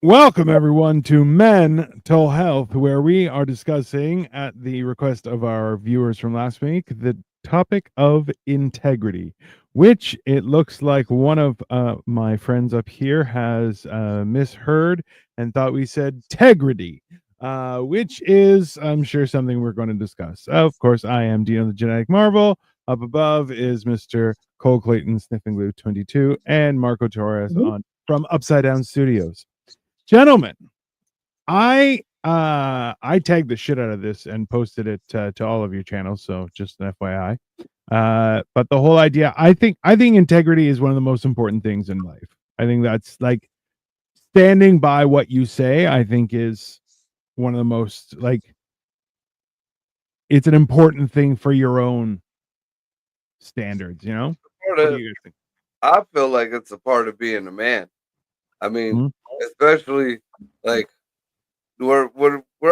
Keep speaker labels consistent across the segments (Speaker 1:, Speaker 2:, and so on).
Speaker 1: Welcome, everyone, to Mental Health, where we are discussing, at the request of our viewers from last week, the topic of integrity, which it looks like one of my friends up here has misheard and thought we said tegrity, which is, I'm sure, something we're going to discuss. Of course, I am Dino the Genetic Marvel. Up above is Mr. Cole Clayton, Sniffing Glue 22, and Marco Torres on from Upside Down Studios. Gentlemen, I tagged the shit out of this and posted it to all of your channels, so just an FYI. But the whole idea, I think integrity is one of the most important things in life. I think that's like standing by what you say. I think is one of the most it's an important thing for your own standards. You know,
Speaker 2: Part
Speaker 1: what do
Speaker 2: of,
Speaker 1: you guys think?
Speaker 2: I feel like it's a part of being a man. I mean,
Speaker 1: Mhm.
Speaker 2: especially like where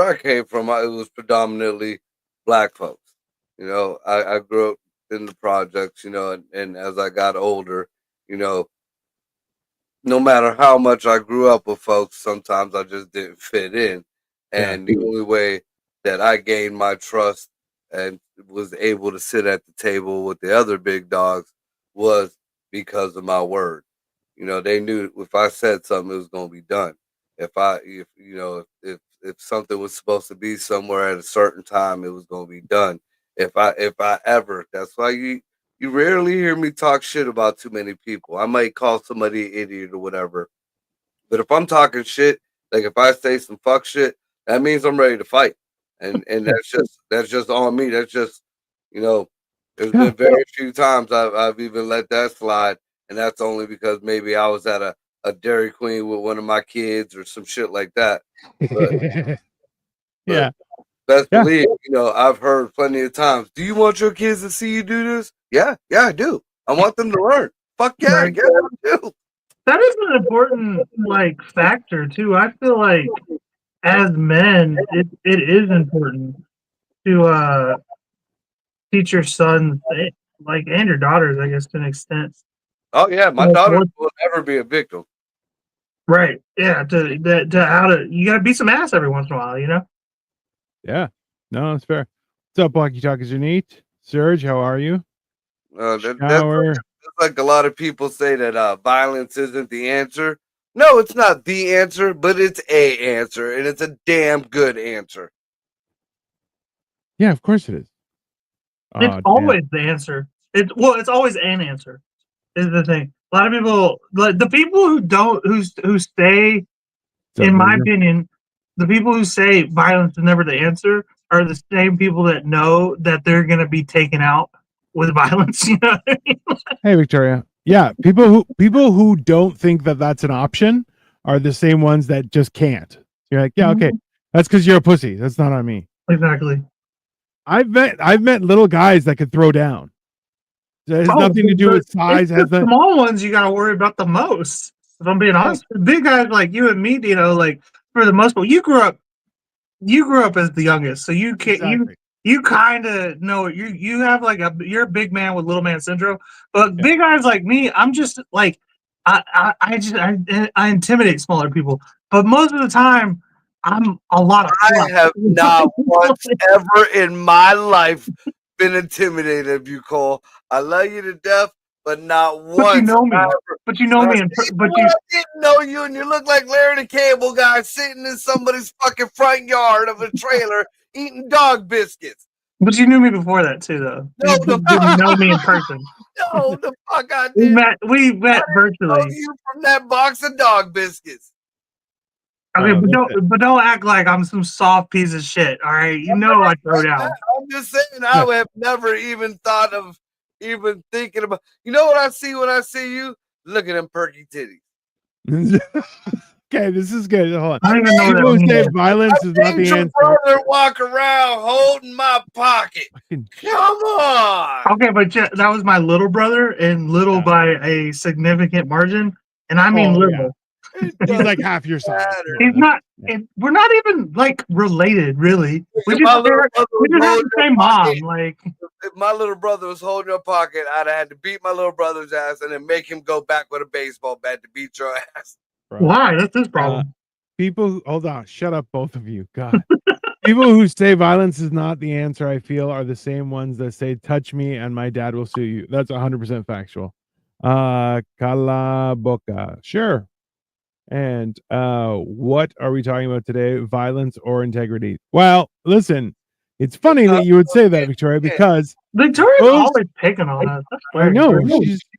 Speaker 2: I came from, it was predominantly black folks. I grew up in the projects. And as I got older, you know, no matter how much I grew up with folks, sometimes I just didn't fit in.
Speaker 1: Yeah,
Speaker 2: And the only way that I gained my trust and was able to sit at the table with the other big dogs was because of my word. They knew if I said something, it was going to be done. If something was supposed to be somewhere at a certain time, it was going to be done. If I ever, that's why you rarely hear me talk shit about too many people. I might call somebody an idiot or whatever. But if I'm talking shit, like if I say some fuck shit, that means I'm ready to fight. And
Speaker 1: yeah,
Speaker 2: that's just on me. That's just, you know, there's
Speaker 1: yeah.
Speaker 2: been very few times I've even let that slide. And that's only because maybe I was at a Dairy Queen with one of my kids or some shit like that. But but
Speaker 1: Yeah,
Speaker 2: best
Speaker 1: yeah.
Speaker 2: believe, I've heard plenty of times. Do you want your kids to see you do this? Yeah, I do. I want them to learn. Fuck yeah,
Speaker 3: Right.
Speaker 2: yeah, I do.
Speaker 3: That is an important factor too. I feel like as men, it is important to teach your sons and your daughters, I guess, to an extent.
Speaker 2: Oh yeah, my
Speaker 3: Like
Speaker 2: daughter
Speaker 3: what
Speaker 2: will never be a victim.
Speaker 3: right. Yeah, to how to you gotta beat some ass every once in a while, you know?
Speaker 1: Yeah. No, that's fair. What's up, Walkie Talkies are neat? Serge, how are you?
Speaker 2: That's
Speaker 1: Shower.
Speaker 2: like a lot of people say that violence isn't the answer. No, it's not the answer, but it's a answer, and it's a damn good answer.
Speaker 1: Yeah, of course it is.
Speaker 3: It's
Speaker 1: Oh, damn.
Speaker 3: always the answer. It's always an answer, is the thing. A lot of people like the people who don't who say,
Speaker 1: What's up,
Speaker 3: in my
Speaker 1: Vinegar?
Speaker 3: opinion, the people who say violence is never the answer are the same people that know that they're going to be taken out with violence. You know what I mean?
Speaker 1: Hey, Victoria. Yeah, people who don't think that that's an option are the same ones that just can't. You're like, yeah, okay, that's because you're a pussy. That's not on me.
Speaker 3: Exactly.
Speaker 1: I've met little guys that could throw down. It has
Speaker 3: Oh,
Speaker 1: nothing to do with
Speaker 3: it's
Speaker 1: size.
Speaker 3: the
Speaker 1: Has the
Speaker 3: small ones you got to worry about the most. If I'm being
Speaker 1: yeah,
Speaker 3: honest, big guys like you and me, like for the most part, you grew up as the youngest, so you can't
Speaker 1: exactly.
Speaker 3: you kind of know you have you're a big man with little man syndrome, but
Speaker 1: Yeah.
Speaker 3: big guys like me, I'm just like I intimidate smaller people, but most of the time I'm a lot of
Speaker 2: I
Speaker 3: fluff.
Speaker 2: have not once ever in my life been intimidated of you, Cole. I love you to death, but not
Speaker 3: But you
Speaker 2: once.
Speaker 3: know me, but you know
Speaker 2: When I
Speaker 3: me,
Speaker 2: see
Speaker 3: but
Speaker 2: when I didn't know you, and you look like Larry the Cable Guy sitting in somebody's fucking front yard of a trailer eating dog biscuits.
Speaker 3: you knew me before that too, though. You
Speaker 2: No,
Speaker 3: just
Speaker 2: the
Speaker 3: didn't know me in person.
Speaker 2: no, the fuck I
Speaker 3: We
Speaker 2: didn't.
Speaker 3: met we
Speaker 2: I
Speaker 3: met
Speaker 2: didn't know
Speaker 3: virtually.
Speaker 2: you from that box of dog biscuits.
Speaker 3: Okay,
Speaker 1: Oh, that's it.
Speaker 3: but don't act like I'm some soft piece of shit. All right, you
Speaker 2: I'm
Speaker 3: know
Speaker 2: not
Speaker 3: I throw
Speaker 2: saying that.
Speaker 3: down.
Speaker 2: I'm just saying I
Speaker 1: Yeah.
Speaker 2: would have never even thought of even thinking about. You know what I see when I see you? Look at them perky titties.
Speaker 1: Okay, this is good. Hold on.
Speaker 3: I don't even know what that
Speaker 1: People who say
Speaker 3: means.
Speaker 2: I
Speaker 1: violence is not
Speaker 2: named
Speaker 1: the
Speaker 2: your
Speaker 1: answer.
Speaker 2: brother walk around holding my pocket.
Speaker 1: Fucking
Speaker 2: Come on.
Speaker 3: Okay, but that was my little brother, and little
Speaker 1: yeah.
Speaker 3: by a significant margin, and I mean
Speaker 1: Oh yeah.
Speaker 3: little.
Speaker 2: It
Speaker 1: He's
Speaker 2: doesn't
Speaker 1: like half your size.
Speaker 2: matter.
Speaker 1: Yeah,
Speaker 3: He's
Speaker 1: that's
Speaker 3: not.
Speaker 1: yeah.
Speaker 3: We're not even like related, really.
Speaker 2: If my little brother
Speaker 3: We
Speaker 2: was
Speaker 3: just have
Speaker 2: holding
Speaker 3: the
Speaker 2: your
Speaker 3: same
Speaker 2: pocket,
Speaker 3: mom. Like,
Speaker 2: if my little brother was holding your pocket, I'd have had to beat my little brother's ass and then make him go back with a baseball bat to beat your ass.
Speaker 1: Bro.
Speaker 3: why? That's his
Speaker 1: Uh
Speaker 3: problem.
Speaker 1: People who, hold on, shut up, both of you. God. People who say violence is not the answer, I feel, are the same ones that say touch me and my dad will sue you. That's 100% factual. Calaboca. Sure. And what are we talking about today? Violence or integrity? Well, listen, it's funny that you would say that, Victoria, because
Speaker 3: Victoria's
Speaker 1: those-
Speaker 3: always picking on us.
Speaker 1: I know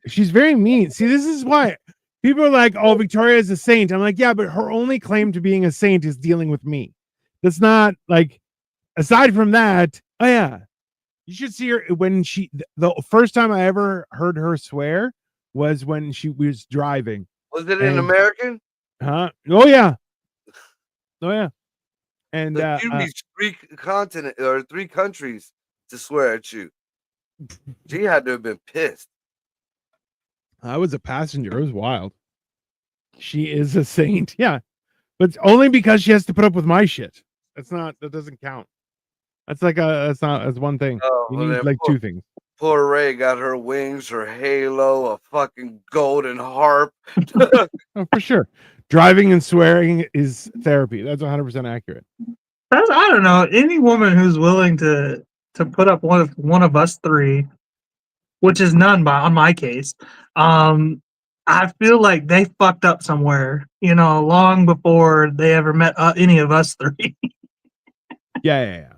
Speaker 1: she's very mean. See, this is why people are like, "Oh, Victoria is a saint." I'm like, "Yeah, but her only claim to being a saint is dealing with me. That's not like." Aside from that, oh yeah, you should see her when the first time I ever heard her swear was when she was driving.
Speaker 2: Was it in American?
Speaker 1: Huh? Oh yeah, oh yeah. And
Speaker 2: Like, you reached 3 continents or 3 countries to swear at you. She had to have been pissed.
Speaker 1: I was a passenger. It was wild. She is a saint, yeah, but only because she has to put up with my shit. That doesn't count. That's one thing.
Speaker 2: Oh,
Speaker 1: You
Speaker 2: well,
Speaker 1: need
Speaker 2: then
Speaker 1: like 2 things.
Speaker 2: Poor Ray got her wings, her halo, a fucking golden harp.
Speaker 1: Oh, for sure. Driving and swearing is therapy. That's 100% accurate.
Speaker 3: I don't know. Any woman who's willing to put up one of us 3, which is none on my case, I feel like they fucked up somewhere, long before they ever met any of us 3.
Speaker 1: Yeah.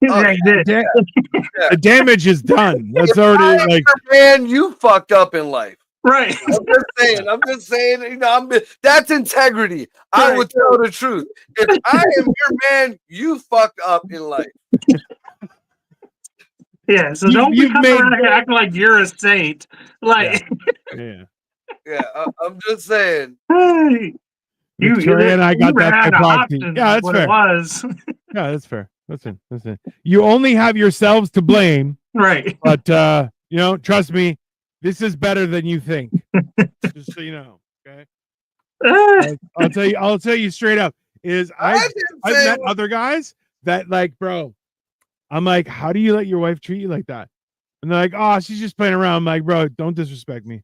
Speaker 2: Oh,
Speaker 3: They did.
Speaker 1: The damage is done. That's
Speaker 2: If
Speaker 1: already
Speaker 2: I am
Speaker 1: like
Speaker 2: your man, you fucked up in life.
Speaker 3: Right.
Speaker 2: I'm just saying, that's integrity. I
Speaker 3: Right.
Speaker 2: would tell the truth. If I am your man, you fucked up in life.
Speaker 3: Yeah, so
Speaker 1: You've
Speaker 3: don't be coming
Speaker 1: made-
Speaker 3: around here acting like you're a saint. Like,
Speaker 1: yeah.
Speaker 2: Yeah, I'm just saying.
Speaker 3: hey,
Speaker 1: Victoria and I got that
Speaker 3: ran out of
Speaker 1: by proxy.
Speaker 3: options,
Speaker 1: Yeah, that's
Speaker 3: what
Speaker 1: fair.
Speaker 3: it was.
Speaker 1: Yeah, that's fair. Listen. You only have yourselves to blame,
Speaker 3: Right.
Speaker 1: but trust me, this is better than you think. Just so you know, okay? I'll tell you straight up. I've met other guys that like, bro. I'm like, how do you let your wife treat you like that? And they're like, oh, she's just playing around. I'm like, bro, don't disrespect me.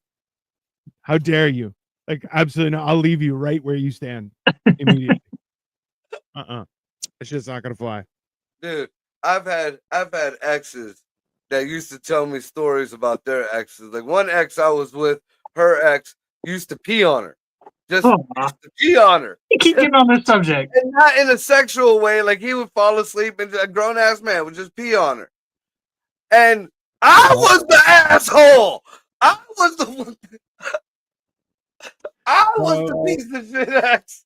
Speaker 1: How dare you? Like, absolutely not. I'll leave you right where you stand immediately. It's just not gonna fly.
Speaker 2: Dude, I've had exes that used to tell me stories about their exes. Like one ex I was with, her ex used to pee on her. Just used to pee on her.
Speaker 3: You keep getting on this subject.
Speaker 2: And not in a sexual way. Like he would fall asleep and a grown ass man would just pee on her. And I was the asshole. I was the one. I was the piece of shit ex.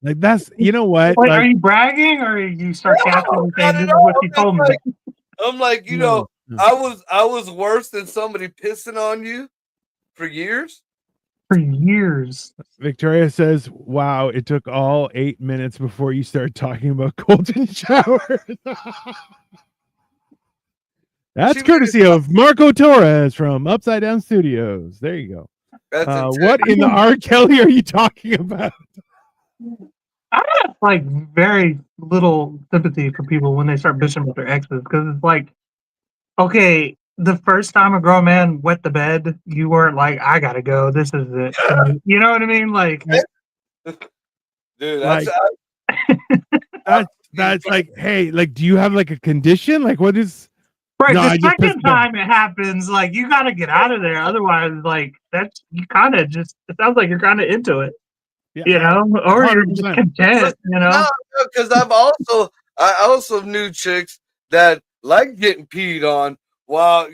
Speaker 1: Like that's what?
Speaker 3: Wait,
Speaker 1: like,
Speaker 3: are you bragging or are you sarcastically saying this is what you told me?
Speaker 2: I'm like,
Speaker 1: no.
Speaker 2: I was worse than somebody pissing on you for years.
Speaker 3: For years.
Speaker 1: Victoria says, wow, it took all 8 minutes before you started talking about golden showers. That's courtesy of Marco Torres from Upside Down Studios. There you go. What in the R. Kelly are you talking about?
Speaker 3: I have like very little sympathy for people when they start bitching about their exes because it's like, okay, the first time a grown man wet the bed, you weren't like, I gotta go. This is it. You know what I mean? Like,
Speaker 2: dude,
Speaker 1: that's like, hey, like, do you have like a condition? Like, what is?
Speaker 3: Right,
Speaker 1: No,
Speaker 3: the second time it happens, like you gotta get out of there. Otherwise, like that's you kind of just. It sounds like you're kind of into it,
Speaker 1: Yeah,
Speaker 3: or you're
Speaker 1: 100%.
Speaker 3: just content,
Speaker 2: No, because I also knew chicks that like getting peed on while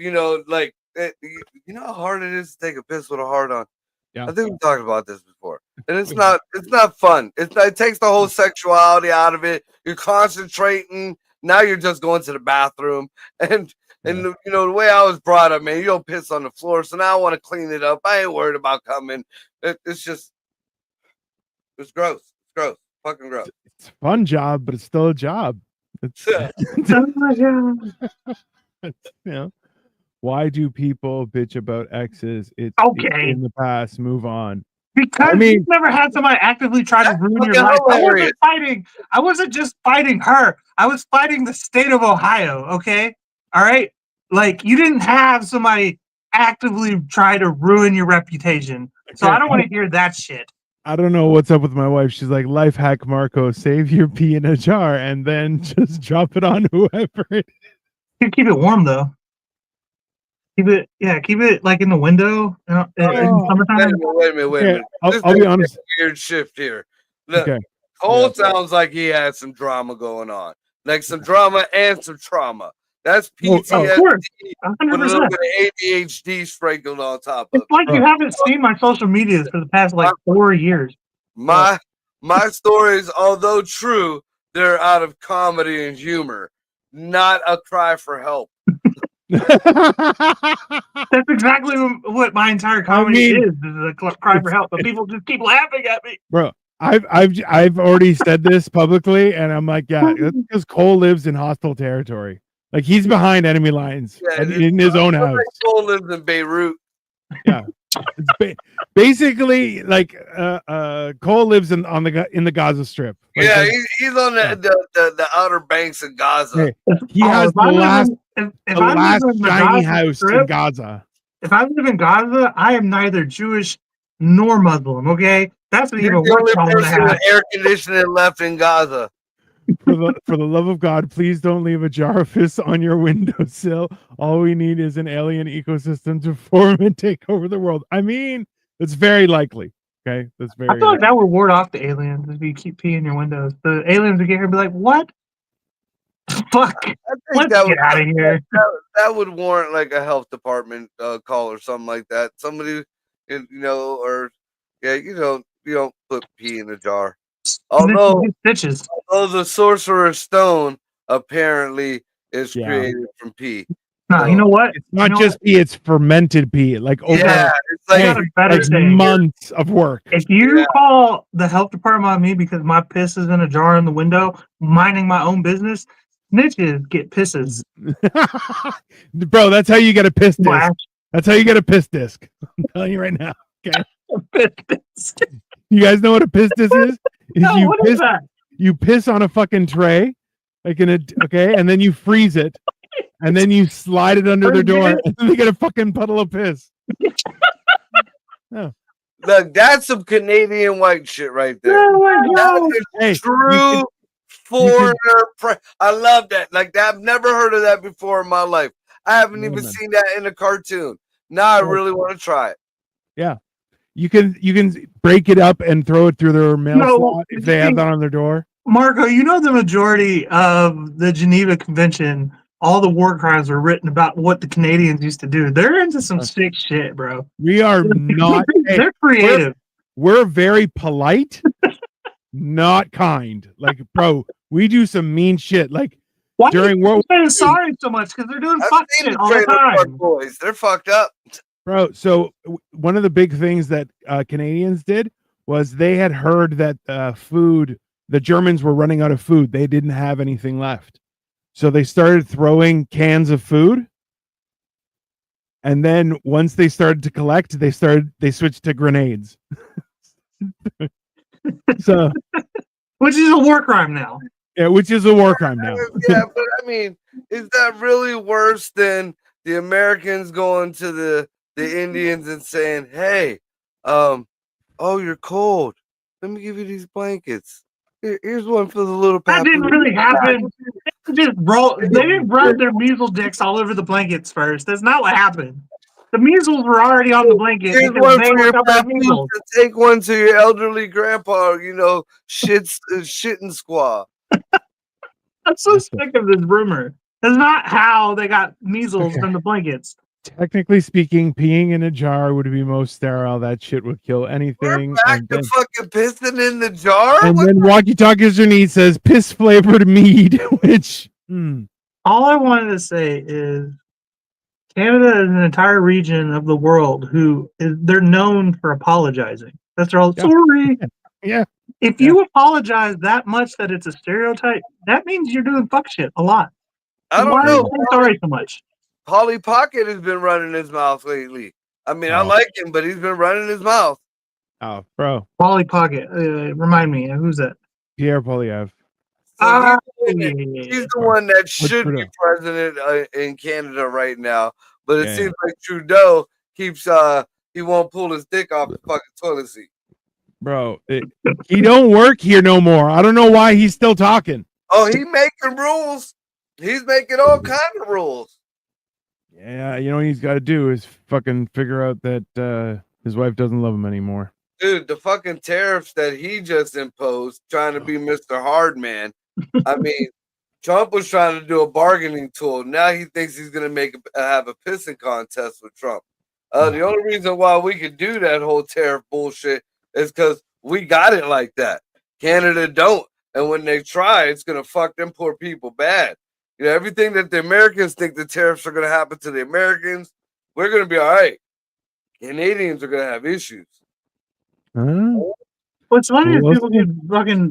Speaker 2: like how hard it is to take a piss with a hard on.
Speaker 1: Yeah.
Speaker 2: I think we talked about this before, and it's not fun. It takes the whole sexuality out of it. You're concentrating. Now you're just going to the bathroom, and the way I was brought up, man, you don't piss on the floor. So now I want to clean it up. I ain't worried about coming. It's gross. It's gross. Fucking gross.
Speaker 1: It's a fun job, but it's still a job. It's, why do people bitch about exes? It's
Speaker 3: okay.
Speaker 1: In the past. Move on.
Speaker 3: Because you've never had somebody actively try to ruin your life. I wasn't just fighting her. I was fighting the state of Ohio. Okay, all right. Like you didn't have somebody actively try to ruin your reputation. So I don't want to hear that shit.
Speaker 1: I don't know what's up with my wife. She's like, life hack, Marco, save your pee in a jar and then just drop it on whoever it
Speaker 3: You keep it warm though. Keep it like in the window. In
Speaker 1: Oh.
Speaker 3: summertime.
Speaker 2: Wait a minute.
Speaker 1: Okay,
Speaker 2: This
Speaker 1: I'll
Speaker 2: is
Speaker 1: be
Speaker 2: a
Speaker 1: honest.
Speaker 2: weird shift here. Look,
Speaker 1: Okay.
Speaker 2: Cole sounds like he had some drama going on, like some drama and some trauma. That's PTSD
Speaker 3: Of course,
Speaker 2: with a little
Speaker 3: 100%.
Speaker 2: bit of ADHD sprinkled on top of
Speaker 3: It's like you
Speaker 1: Bro.
Speaker 3: haven't seen my social medias for the past like 4 years.
Speaker 2: My stories, although true, they're out of comedy and humor, not a cry for help.
Speaker 3: That's exactly what my entire comedy
Speaker 1: mean,
Speaker 3: is a cry for help. But people just keep laughing at me.
Speaker 1: Bro, I've already said this publicly, and I'm like, yeah, that's because Cole lives in hostile territory. Like he's behind enemy lines and in his own house.
Speaker 2: Cole lives in Beirut.
Speaker 1: Yeah, it's basically like Cole lives in the Gaza Strip. Like,
Speaker 2: Yeah, he's on the outer banks of Gaza.
Speaker 1: Hey, he has the last
Speaker 3: in the
Speaker 1: shiny
Speaker 3: Gaza
Speaker 1: house in
Speaker 3: Strip,
Speaker 1: Gaza.
Speaker 3: If I live in Gaza, I am neither Jewish nor Muslim. Okay, that's an even
Speaker 2: You're the
Speaker 3: worse
Speaker 2: only
Speaker 3: problem to
Speaker 2: person
Speaker 3: have.
Speaker 2: with air conditioning left in Gaza.
Speaker 1: For the love of God, please don't leave a jar of piss on your windowsill. All we need is an alien ecosystem to form and take over the world. I mean, it's very likely. Okay, that's very.
Speaker 3: I feel like that would ward off the aliens if you keep peeing in your windows. The aliens would get here and be like, "What? Fuck! Let's get out of here."
Speaker 2: That would warrant like a health department call or something like that. Somebody, or you don't put pee in a jar. Although the Sorcerer's Stone apparently is created from pee.
Speaker 3: No, you know what?
Speaker 1: It's not just pee; it's fermented pee. Like over
Speaker 2: it's like
Speaker 1: months of work.
Speaker 3: If you call the health department on me because my piss is in a jar in the window, minding my own business, snitches get pisses.
Speaker 1: Bro, that's how you get a piss disc. That's how you get a piss disc. I'm telling you right now. Okay. You guys know what a piss disc is?
Speaker 3: No, what is that?
Speaker 1: You piss on a fucking tray, like and then you freeze it, and then you slide it under their door, and then they get a fucking puddle of piss.
Speaker 2: Oh. Look, that's some Canadian white shit right there.
Speaker 1: Hey,
Speaker 2: true foreigner. I love that. Like that, I've never heard of that before in my life. I haven't even seen that in a cartoon. Now I really want to try it.
Speaker 1: Yeah. You can break it up and throw it through their mail slot if they have that on their door.
Speaker 3: Marco, you know the majority of the Geneva Convention, all the war crimes were written about what the Canadians used to do. They're into some sick shit, bro.
Speaker 1: We are not.
Speaker 3: They're creative.
Speaker 1: We're very polite, not kind. Like, bro, we do some mean shit. Like
Speaker 3: why
Speaker 1: during World
Speaker 3: War II. Sorry so much because they're doing fuck shit all the time.
Speaker 2: Boys, they're fucked up.
Speaker 1: Bro, so one of the big things that Canadians did was they had heard that the Germans were running out of food. They didn't have anything left. So they started throwing cans of food. And then once they started to collect, they switched to grenades. So
Speaker 3: which is a war crime now.
Speaker 1: Yeah, which is a war crime now.
Speaker 2: Yeah, but I mean, is that really worse than the Americans going to the Indians and saying, "Hey, oh, you're cold. Let me give you these blankets. Here's one for the little."
Speaker 3: That didn't really happen. They didn't rub their measles dicks all over the blankets first. That's not what happened. The measles were already on the blanket.
Speaker 2: Here's one for your measles. Take one to your elderly grandpa. Shitting squaw.
Speaker 3: I'm so sick of this rumor. That's not how they got measles from the blankets.
Speaker 1: Technically speaking, peeing in a jar would be most sterile. That shit would kill anything.
Speaker 2: We're back to fucking pissing in the jar.
Speaker 1: And then Walkie Talkies Underneath says piss flavored mead, which
Speaker 3: all I wanted to say is Canada is an entire region of the world they're known for apologizing. That's all. Yeah. Sorry.
Speaker 1: Yeah.
Speaker 3: If you apologize that much that it's a stereotype, that means you're doing fuck shit a lot.
Speaker 2: I don't know.
Speaker 3: Sorry so much.
Speaker 2: Polly Pocket has been running his mouth lately. I mean, I like him, but he's been running his mouth.
Speaker 1: Oh, bro.
Speaker 3: Polly Pocket. Remind me, who's that?
Speaker 1: Pierre Poilievre.
Speaker 2: So he's the one that should be president in Canada right now. But it seems like Trudeau keeps he won't pull his dick off the fucking toilet seat.
Speaker 1: bro. He don't work here no more. I don't know why he's still talking.
Speaker 2: Oh, he making rules. He's making all kind of rules.
Speaker 1: Yeah, you know what he's got to do is fucking figure out that his wife doesn't love him anymore.
Speaker 2: Dude, the fucking tariffs that he just imposed, trying to be Mr. Hardman. I mean, Trump was trying to do a bargaining tool. Now he thinks he's going to have a pissing contest with Trump. The only reason why we could do that whole tariff bullshit is because we got it like that. Canada don't. And when they try, it's going to fuck them poor people bad. You know, everything that the Americans think the tariffs are going to happen to the Americans, we're going to be all right. Canadians are going to have issues.
Speaker 3: What's funny is people get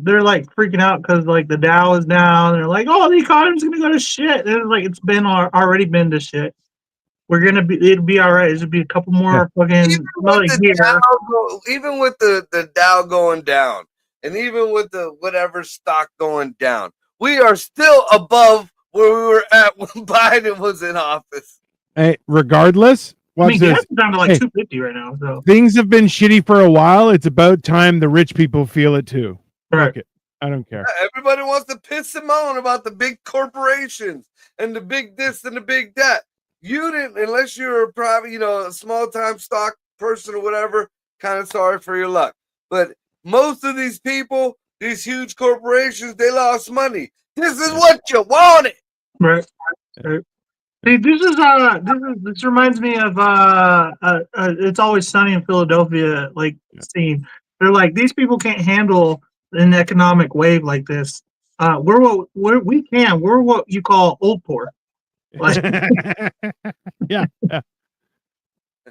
Speaker 3: they're like freaking out because like the Dow is down. They're like, oh, the economy's going to go to shit. And it's like, it's been already been to shit. It'll be all right. It'll be a couple more fucking
Speaker 2: even with the Dow going down, and even with the whatever stock going down, we are still above where we were at when Biden was in office.
Speaker 1: Hey, regardless,
Speaker 3: gas is down to like 250 right now. So
Speaker 1: things have been shitty for a while. It's about time the rich people feel it too.
Speaker 3: Right.
Speaker 1: I don't care.
Speaker 2: Everybody wants to piss and moan about the big corporations and the big this and the big that. You didn't, unless you're a private, a small time stock person or whatever, kind of sorry for your luck. But most of these people, these huge corporations, they lost money. This is what you wanted.
Speaker 3: Right. See, this reminds me of It's Always Sunny in Philadelphia, scene. They're like, these people can't handle an economic wave like this. We're what you call old poor.
Speaker 1: Yeah.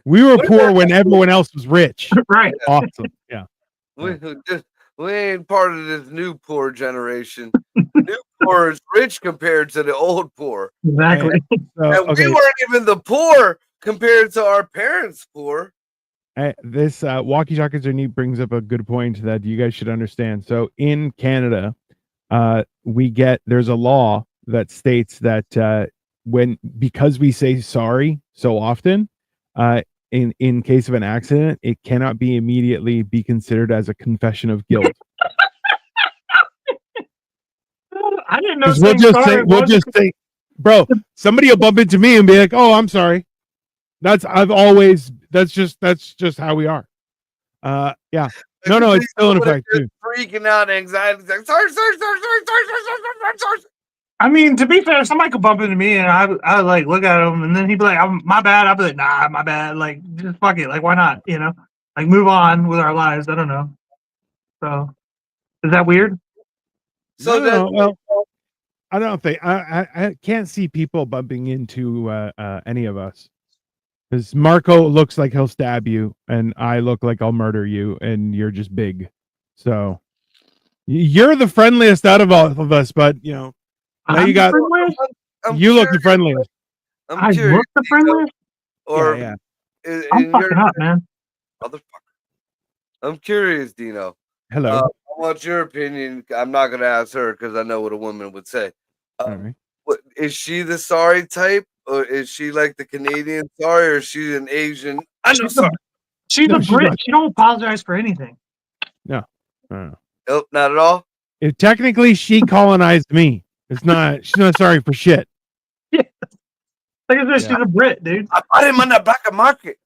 Speaker 1: We were poor when everyone else was rich.
Speaker 3: Right.
Speaker 1: Awesome. Yeah.
Speaker 2: We ain't part of this new poor generation. New poor is rich compared to the old poor.
Speaker 3: Exactly.
Speaker 2: And we weren't even the poor compared to our parents' poor.
Speaker 1: This Walkie Talkies Are Neat brings up a good point that you guys should understand. So in Canada, there's a law that states that because we say sorry so often, in case of an accident, it cannot be immediately be considered as a confession of guilt.
Speaker 3: I didn't know.
Speaker 1: We'll just say, bro, somebody will bump into me and be like, "Oh, I'm sorry." That's just how we are. Yeah. No, it's still in effect too.
Speaker 2: Freaking out, anxiety. Like, sorry.
Speaker 3: I mean, to be fair, somebody could bump into me and I would like look at him and then he'd be like, my bad. I'd be like, nah, my bad. Like, just fuck it. Like, why not? Like move on with our lives. I don't know. So, is that weird?
Speaker 1: So I don't think I can't see people bumping into any of us. Because Marco looks like he'll stab you, and I look like I'll murder you, and you're just big. So you're the friendliest out of all of us, but now you got you look the friendliest.
Speaker 3: I look the friendliest.
Speaker 2: Or
Speaker 1: yeah.
Speaker 3: I'm fucking up, man.
Speaker 2: Motherfucker. I'm curious, Dino.
Speaker 1: Hello.
Speaker 2: I want your opinion. I'm not gonna ask her because I know what a woman would say.
Speaker 1: Right.
Speaker 2: Is she the sorry type? Or is she like the Canadian sorry, or is she an Asian?
Speaker 3: She's a Brit. She don't apologize for anything.
Speaker 1: No.
Speaker 2: Nope, not at all.
Speaker 1: Technically, she colonized me. She's not sorry for shit.
Speaker 3: Yeah. Like I said, she's a Brit, dude.
Speaker 2: I bought him on the black market.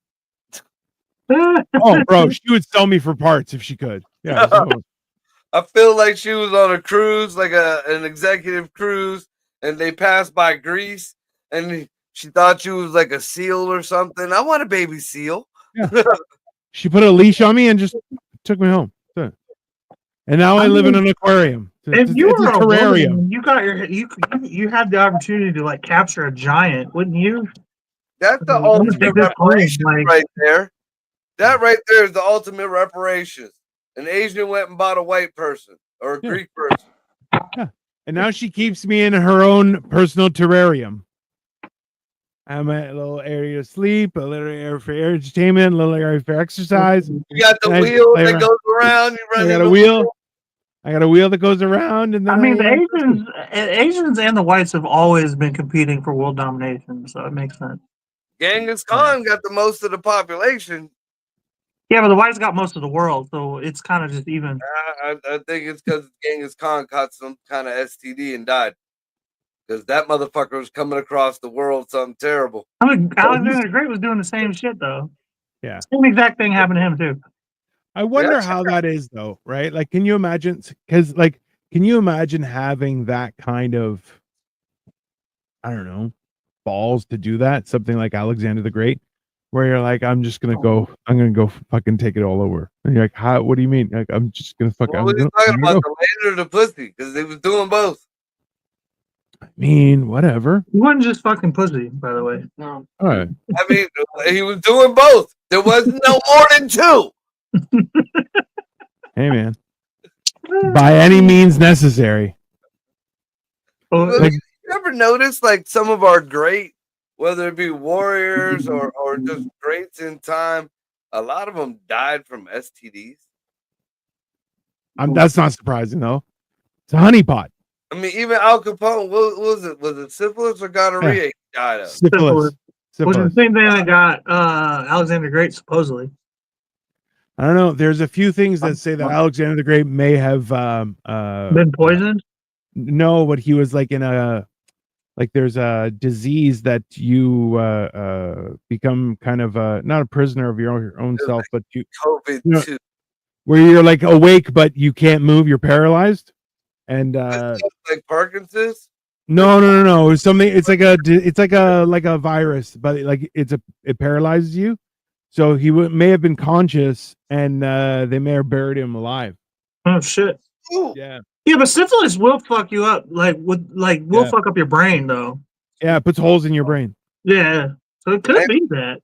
Speaker 1: Oh, bro, she would sell me for parts if she could. Yeah.
Speaker 2: I feel like she was on a cruise, like an executive cruise, and they passed by Greece. And she thought she was like a seal or something. I want a baby seal.
Speaker 1: Yeah. She put a leash on me and just took me home. And now I live in an aquarium.
Speaker 3: If you were a terrarium, woman, you had the opportunity to like capture a giant, wouldn't you?
Speaker 2: That's the ultimate reparation right there. That right there is the ultimate reparations. An Asian went and bought a white person or a Greek person.
Speaker 1: Yeah. And now she keeps me in her own personal terrarium. I'm a little area of sleep, a little area for entertainment, a little area for exercise.
Speaker 2: You got the wheel that goes around.
Speaker 1: I got a wheel. I got a wheel that goes around, and then
Speaker 3: the Asians and the whites have always been competing for world domination, so it makes sense.
Speaker 2: Genghis Khan got the most of the population.
Speaker 3: Yeah, but the whites got most of the world, so it's kind of just even.
Speaker 2: I think it's because Genghis Khan caught some kind of STD and died. Because that motherfucker was coming across the world something terrible.
Speaker 3: I mean, Alexander the Great was doing the same shit though.
Speaker 1: Yeah.
Speaker 3: Same exact thing happened to him too.
Speaker 1: I wonder how that is though, right? Like, can you imagine? Because, like, can you imagine having that kind of, I don't know, balls to do that? Something like Alexander the Great, where you're like, I'm gonna go fucking take it all over. And you're like, how? What do you mean? Like, I'm just gonna fuck.
Speaker 2: What was he talking about? The land or the pussy? Because they was doing both.
Speaker 1: I mean, whatever.
Speaker 3: He wasn't just fucking pussy, by the way. No.
Speaker 1: All right.
Speaker 2: I mean, he was doing both. There was no more than two.
Speaker 1: Hey, man. By any means necessary.
Speaker 2: Like, you ever notice, like, some of our great, whether it be warriors or just greats in time, a lot of them died from STDs?
Speaker 1: That's not surprising, though. It's a honeypot.
Speaker 2: I mean, even Al Capone, what was it? Was it syphilis or gonorrhea he died of?
Speaker 1: Syphilis.
Speaker 3: Which is the same thing that got Alexander the Great, supposedly.
Speaker 1: I don't know. There's a few things that say that Alexander the Great may have
Speaker 3: been poisoned.
Speaker 1: No, but he was like in a, like, there's a disease that you become kind of not a prisoner of your own self, but you
Speaker 2: COVID too.
Speaker 1: Where you're like awake but you can't move, you're paralyzed. And
Speaker 2: like Parkinson's?
Speaker 1: No. It's something. It's like a virus, but it paralyzes you. So he may have been conscious, and they may have buried him alive.
Speaker 3: Oh shit!
Speaker 2: Ooh.
Speaker 3: Yeah, but syphilis will fuck you up. Will fuck up your brain though.
Speaker 1: Yeah, it puts holes in your brain.
Speaker 3: Yeah, so it could be that.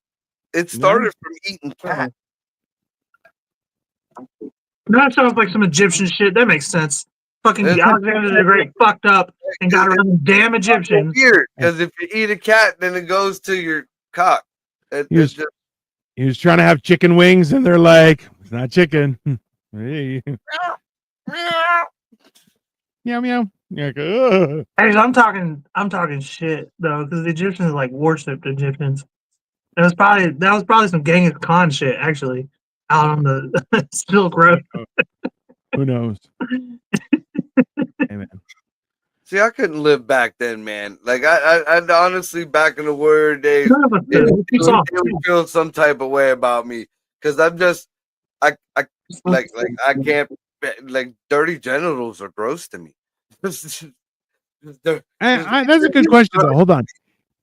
Speaker 2: It started from eating cat.
Speaker 3: That sounds like some Egyptian shit. That makes sense. Fucking Alexander the Great fucked up and got around the damn Egyptians.
Speaker 2: Weird, because if you eat a cat, then it goes to your cock.
Speaker 1: He was trying to have chicken wings, and they're like, "It's not chicken." Hey. Meow meow. Like,
Speaker 3: hey, I'm talking shit though, because the Egyptians like worshipped Egyptians. That was probably some Genghis Khan shit actually out on the Silk Road.
Speaker 1: Who knows? Hey, man.
Speaker 2: See, I couldn't live back then, man. Like I'd honestly, back in the warrior days, it would feel some type of way about me because I'm just, I can't, like, dirty genitals are gross to me.
Speaker 1: That's a good question though. Hold on.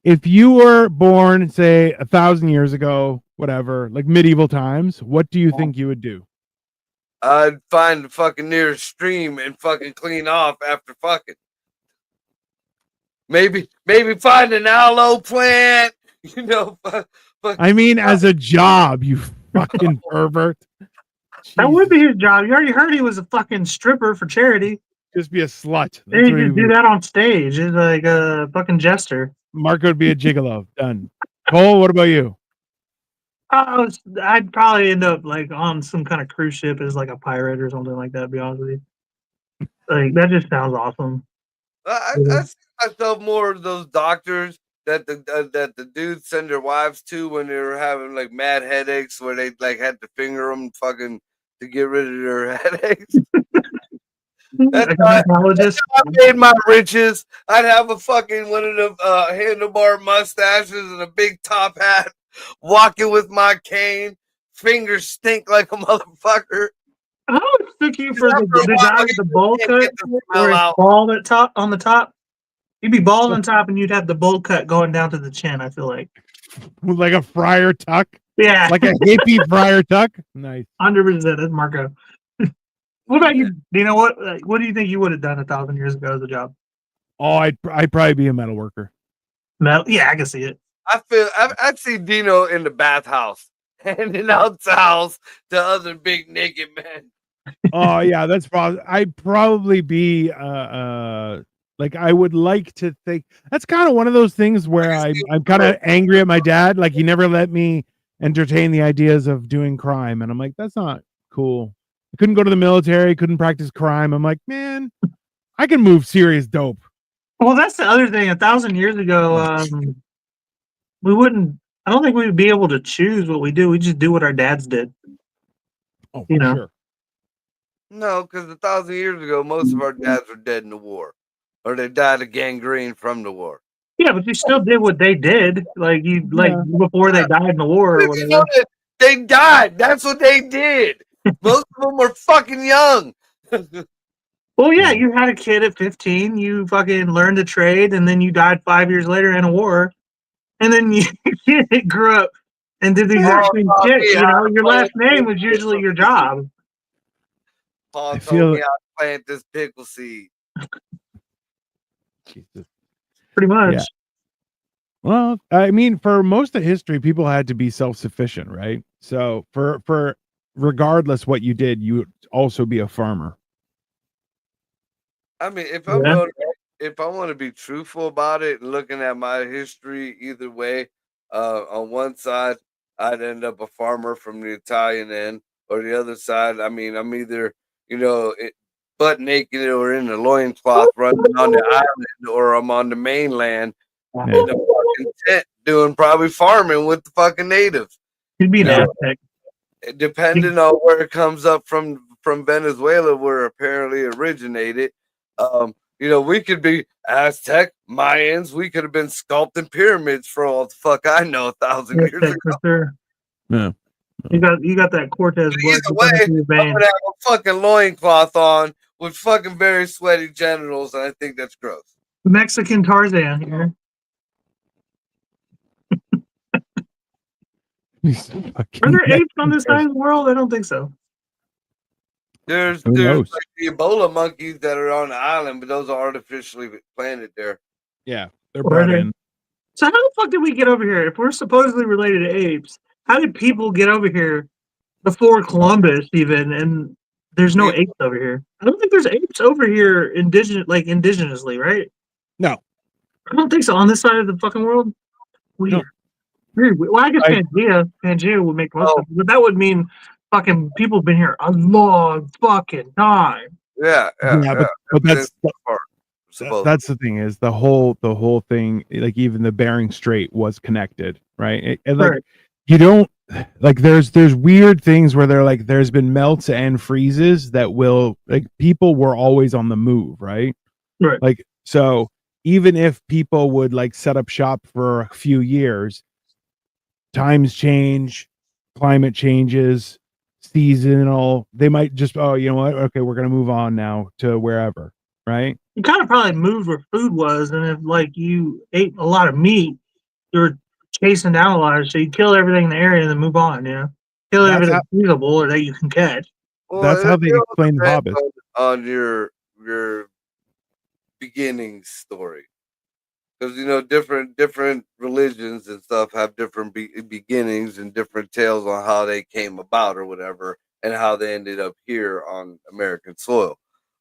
Speaker 1: If you were born, say, 1,000 years ago, whatever, like medieval times, what do you think you would do?
Speaker 2: I'd find the fucking nearest stream and fucking clean off after fucking. Maybe find an aloe plant, you know.
Speaker 1: I mean, as a job, you fucking pervert.
Speaker 3: That would be his job. You already heard he was a fucking stripper for charity.
Speaker 1: Just be a slut.
Speaker 3: Then he could do that on stage. He's like a fucking jester.
Speaker 1: Marco would be a gigolo. Done. Cole, what about you?
Speaker 3: I'd probably end up like on some kind of cruise ship as like a pirate or something like that. To be honest with you, like that just sounds awesome.
Speaker 2: I see myself more of those doctors that the dudes send their wives to when they were having like mad headaches, where they like had to finger them fucking to get rid of their headaches. That's how I made my riches. I'd have a fucking one of the handlebar mustaches and a big top hat, walking with my cane, fingers stink like a motherfucker.
Speaker 3: I would stick you for the guy with the bowl cut, where it's bald at top on the top. You'd be bald on top, and you'd have the bowl cut going down to the chin. I feel like
Speaker 1: like a friar tuck.
Speaker 3: Yeah,
Speaker 1: like a hippie friar tuck. Nice.
Speaker 3: 100%. That's Marco. What about you? Do you know what? What do you think you would have done 1,000 years ago as a job?
Speaker 1: Oh, I'd probably be a metal worker.
Speaker 3: Metal? Yeah, I can see it.
Speaker 2: I'd see Dino in the bathhouse handing out towels to other big naked men.
Speaker 1: Oh yeah, that's probably. I'd probably be like, I would like to think that's kind of one of those things where I'm kind of angry at my dad. Like, he never let me entertain the ideas of doing crime, and I'm like, that's not cool. I couldn't go to the military, couldn't practice crime. I'm like, man, I can move serious dope.
Speaker 3: Well, that's the other thing. 1,000 years ago, we wouldn't. I don't think we would be able to choose what we do. We just do what our dads did.
Speaker 1: Oh,
Speaker 3: You
Speaker 1: for
Speaker 3: know.
Speaker 1: sure.
Speaker 2: No, because 1,000 years ago, most of our dads were dead in the war, or they died of gangrene from the war.
Speaker 3: Yeah, but you still did what they did, like
Speaker 1: Yeah.
Speaker 3: before they died in the war or
Speaker 2: You know
Speaker 3: whatever.
Speaker 2: that they died. That's what they did. Most of them were fucking young.
Speaker 3: Well, yeah,
Speaker 1: Yeah.
Speaker 3: you had a kid at 15, you fucking learned a trade, and then you died 5 years later in a war, and then you grew up and did the exact
Speaker 2: Paul
Speaker 3: same
Speaker 2: taught
Speaker 3: shit.
Speaker 2: me
Speaker 3: You
Speaker 2: how
Speaker 3: know,
Speaker 2: to
Speaker 3: your
Speaker 2: plant
Speaker 3: last name
Speaker 2: this
Speaker 3: was usually
Speaker 2: pickle
Speaker 3: your
Speaker 2: seed.
Speaker 3: job.
Speaker 2: Paul
Speaker 1: I
Speaker 2: told
Speaker 1: feel
Speaker 2: me how to plant this pickle seed.
Speaker 1: Jesus.
Speaker 3: Pretty much.
Speaker 1: Yeah. Well, I mean, for most of history, people had to be self-sufficient, right? So for regardless what you did, you would also be a farmer.
Speaker 2: I mean, if I want to be truthful about it, and looking at my history, either way, on one side, I'd end up a farmer from the Italian end, or the other side, I mean, I'm either butt naked or in a loincloth running on the island, or I'm on the mainland
Speaker 1: Yeah.
Speaker 2: in a fucking tent doing probably farming with the fucking natives.
Speaker 3: You'd be an
Speaker 1: Yeah.
Speaker 3: Aztec.
Speaker 2: Depending on where it comes up from Venezuela, where it apparently originated. We could be Aztec, Mayans. We could have been sculpting pyramids for all the fuck I know, 1,000 years
Speaker 3: Aztec
Speaker 2: ago.
Speaker 3: for sure.
Speaker 1: Yeah.
Speaker 3: You got that Cortez blood
Speaker 2: Either
Speaker 3: running
Speaker 2: way,
Speaker 3: through your
Speaker 2: I'm
Speaker 3: veins.
Speaker 2: gonna have a fucking loincloth on with fucking very sweaty genitals, and I think that's gross.
Speaker 3: Mexican Tarzan here. Are there apes on this side of the world? I don't think so.
Speaker 2: There's
Speaker 1: Who knows?
Speaker 2: like the Ebola monkeys that are on the island, but those are artificially planted there.
Speaker 1: Yeah, they're
Speaker 3: Or
Speaker 1: brought
Speaker 3: they-
Speaker 1: in.
Speaker 3: So how the fuck did we get over here? If we're supposedly related to apes, how did people get over here before Columbus even? And there's no apes over here. I don't think there's apes over here indigenously, right?
Speaker 1: No.
Speaker 3: I don't think so. On this side of the fucking world? Weird.
Speaker 1: No.
Speaker 3: Weird. Well, I guess
Speaker 1: I-
Speaker 3: Pangea would make most of it, but that would mean fucking people have been here a long fucking time.
Speaker 2: Yeah,
Speaker 1: But that's
Speaker 2: supposed.
Speaker 1: that's the thing is the whole thing, like even the Bering Strait was connected, right? And like
Speaker 3: Right.
Speaker 1: you don't like there's weird things where they're like there's been melts and freezes that will like people were always on the move, right?
Speaker 3: Right.
Speaker 1: Like so even if people would like set up shop for a few years, times change, climate changes, seasonal, they might just you know what, okay, we're gonna move on now to wherever, right?
Speaker 3: You kind of probably moved where food was, and if like you ate a lot of meat, you were chasing down a lot, so you kill everything in the area and then move on. You know, kill
Speaker 1: That's
Speaker 3: everything
Speaker 1: how-
Speaker 3: feasible or that you can catch.
Speaker 1: That's how they
Speaker 2: it all
Speaker 1: explain the
Speaker 2: depends
Speaker 1: Hobbit.
Speaker 2: on your beginning story, because different religions and stuff have different beginnings and different tales on how they came about or whatever, and how they ended up here on American soil.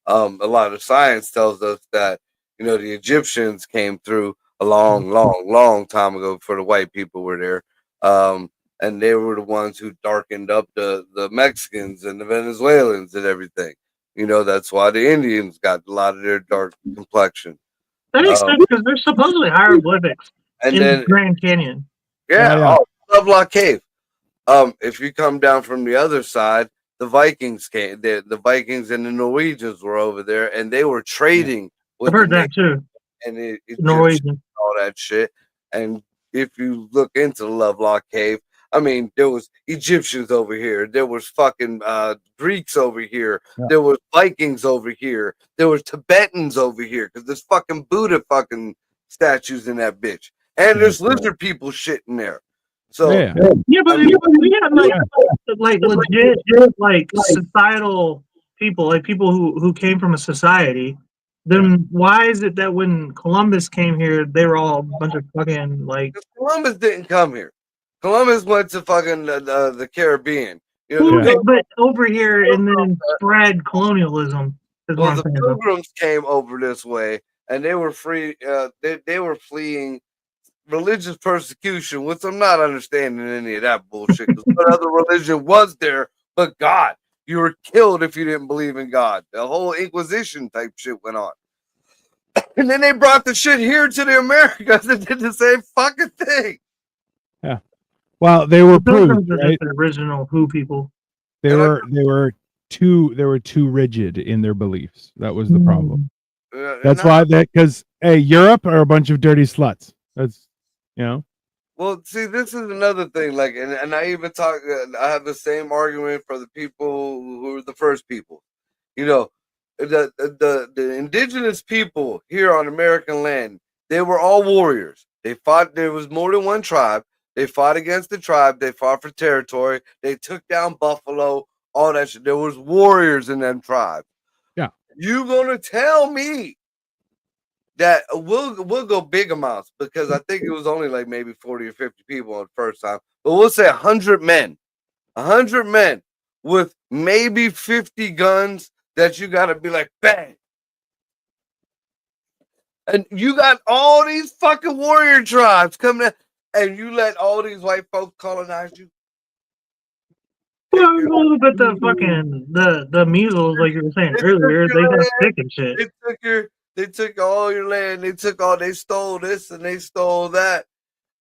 Speaker 2: A lot of science tells us that the Egyptians came through a long time ago before the white people were there. And they were the ones who darkened up the Mexicans and the Venezuelans and everything. That's why the Indians got a lot of their dark complexion.
Speaker 3: That makes sense because there's supposedly hieroglyphics
Speaker 2: And
Speaker 3: in
Speaker 2: then,
Speaker 3: Grand Canyon.
Speaker 1: Yeah.
Speaker 2: Lovelock Cave. If you come down from the other side, the Vikings came. The Vikings and the Norwegians were over there, and they were trading with
Speaker 3: I've heard
Speaker 2: the
Speaker 3: that too.
Speaker 2: and the Egyptians,
Speaker 3: Norwegian.
Speaker 2: all that shit. And if you look into the Lovelock Cave, I mean, there was Egyptians over here. There was fucking Greeks over here.
Speaker 1: Yeah.
Speaker 2: There was Vikings over here. There was Tibetans over here because there's fucking Buddha fucking statues in that bitch. And there's lizard people shit in there. So
Speaker 1: Yeah.
Speaker 3: Yeah, but
Speaker 2: I mean,
Speaker 3: we had like legit like societal people, like people who came from a society. Then why is it that when Columbus came here, they were all a bunch of fucking like?
Speaker 2: Columbus didn't come here. Columbus went to fucking the Caribbean.
Speaker 3: Okay, but over here and then spread colonialism. Is what
Speaker 2: Well,
Speaker 3: I'm
Speaker 2: the
Speaker 3: saying.
Speaker 2: Pilgrims came over this way, and they were free. They were fleeing religious persecution, which I'm not understanding any of that bullshit. 'Cause what other religion was there but God? You were killed if you didn't believe in God. The whole Inquisition type shit went on. And then they brought the shit here to the Americas and did the same fucking thing.
Speaker 1: Well, they were
Speaker 3: The Pilgrims
Speaker 1: proved,
Speaker 3: are
Speaker 1: right?
Speaker 3: just the original Who people.
Speaker 1: They
Speaker 2: And
Speaker 1: were too rigid in their beliefs. That was the problem.
Speaker 2: and
Speaker 1: That's
Speaker 2: I-
Speaker 1: why because hey, Europe are a bunch of dirty sluts. That's you know.
Speaker 2: Well, see, this is another thing. Like, and I even talk. I have the same argument for the people who are the first people. You know, the indigenous people here on American land. They were all warriors. They fought. There was more than one tribe. They fought against the tribe. They fought for territory. They took down buffalo. All that shit. There was warriors in them tribes.
Speaker 1: Yeah.
Speaker 2: You gonna tell me that we'll go big amounts because I think it was only like maybe 40 or 50 people on the first time, but we'll say 100 men with maybe 50 guns that you got to be like bang, and you got all these fucking warrior tribes coming in, and you let all these white folks colonize you.
Speaker 3: Well, a little bit the measles, like you were saying
Speaker 2: They
Speaker 3: earlier,
Speaker 2: took
Speaker 3: they
Speaker 2: your
Speaker 3: got
Speaker 2: land.
Speaker 3: sick and shit.
Speaker 2: They took all your land. They stole this and they stole that.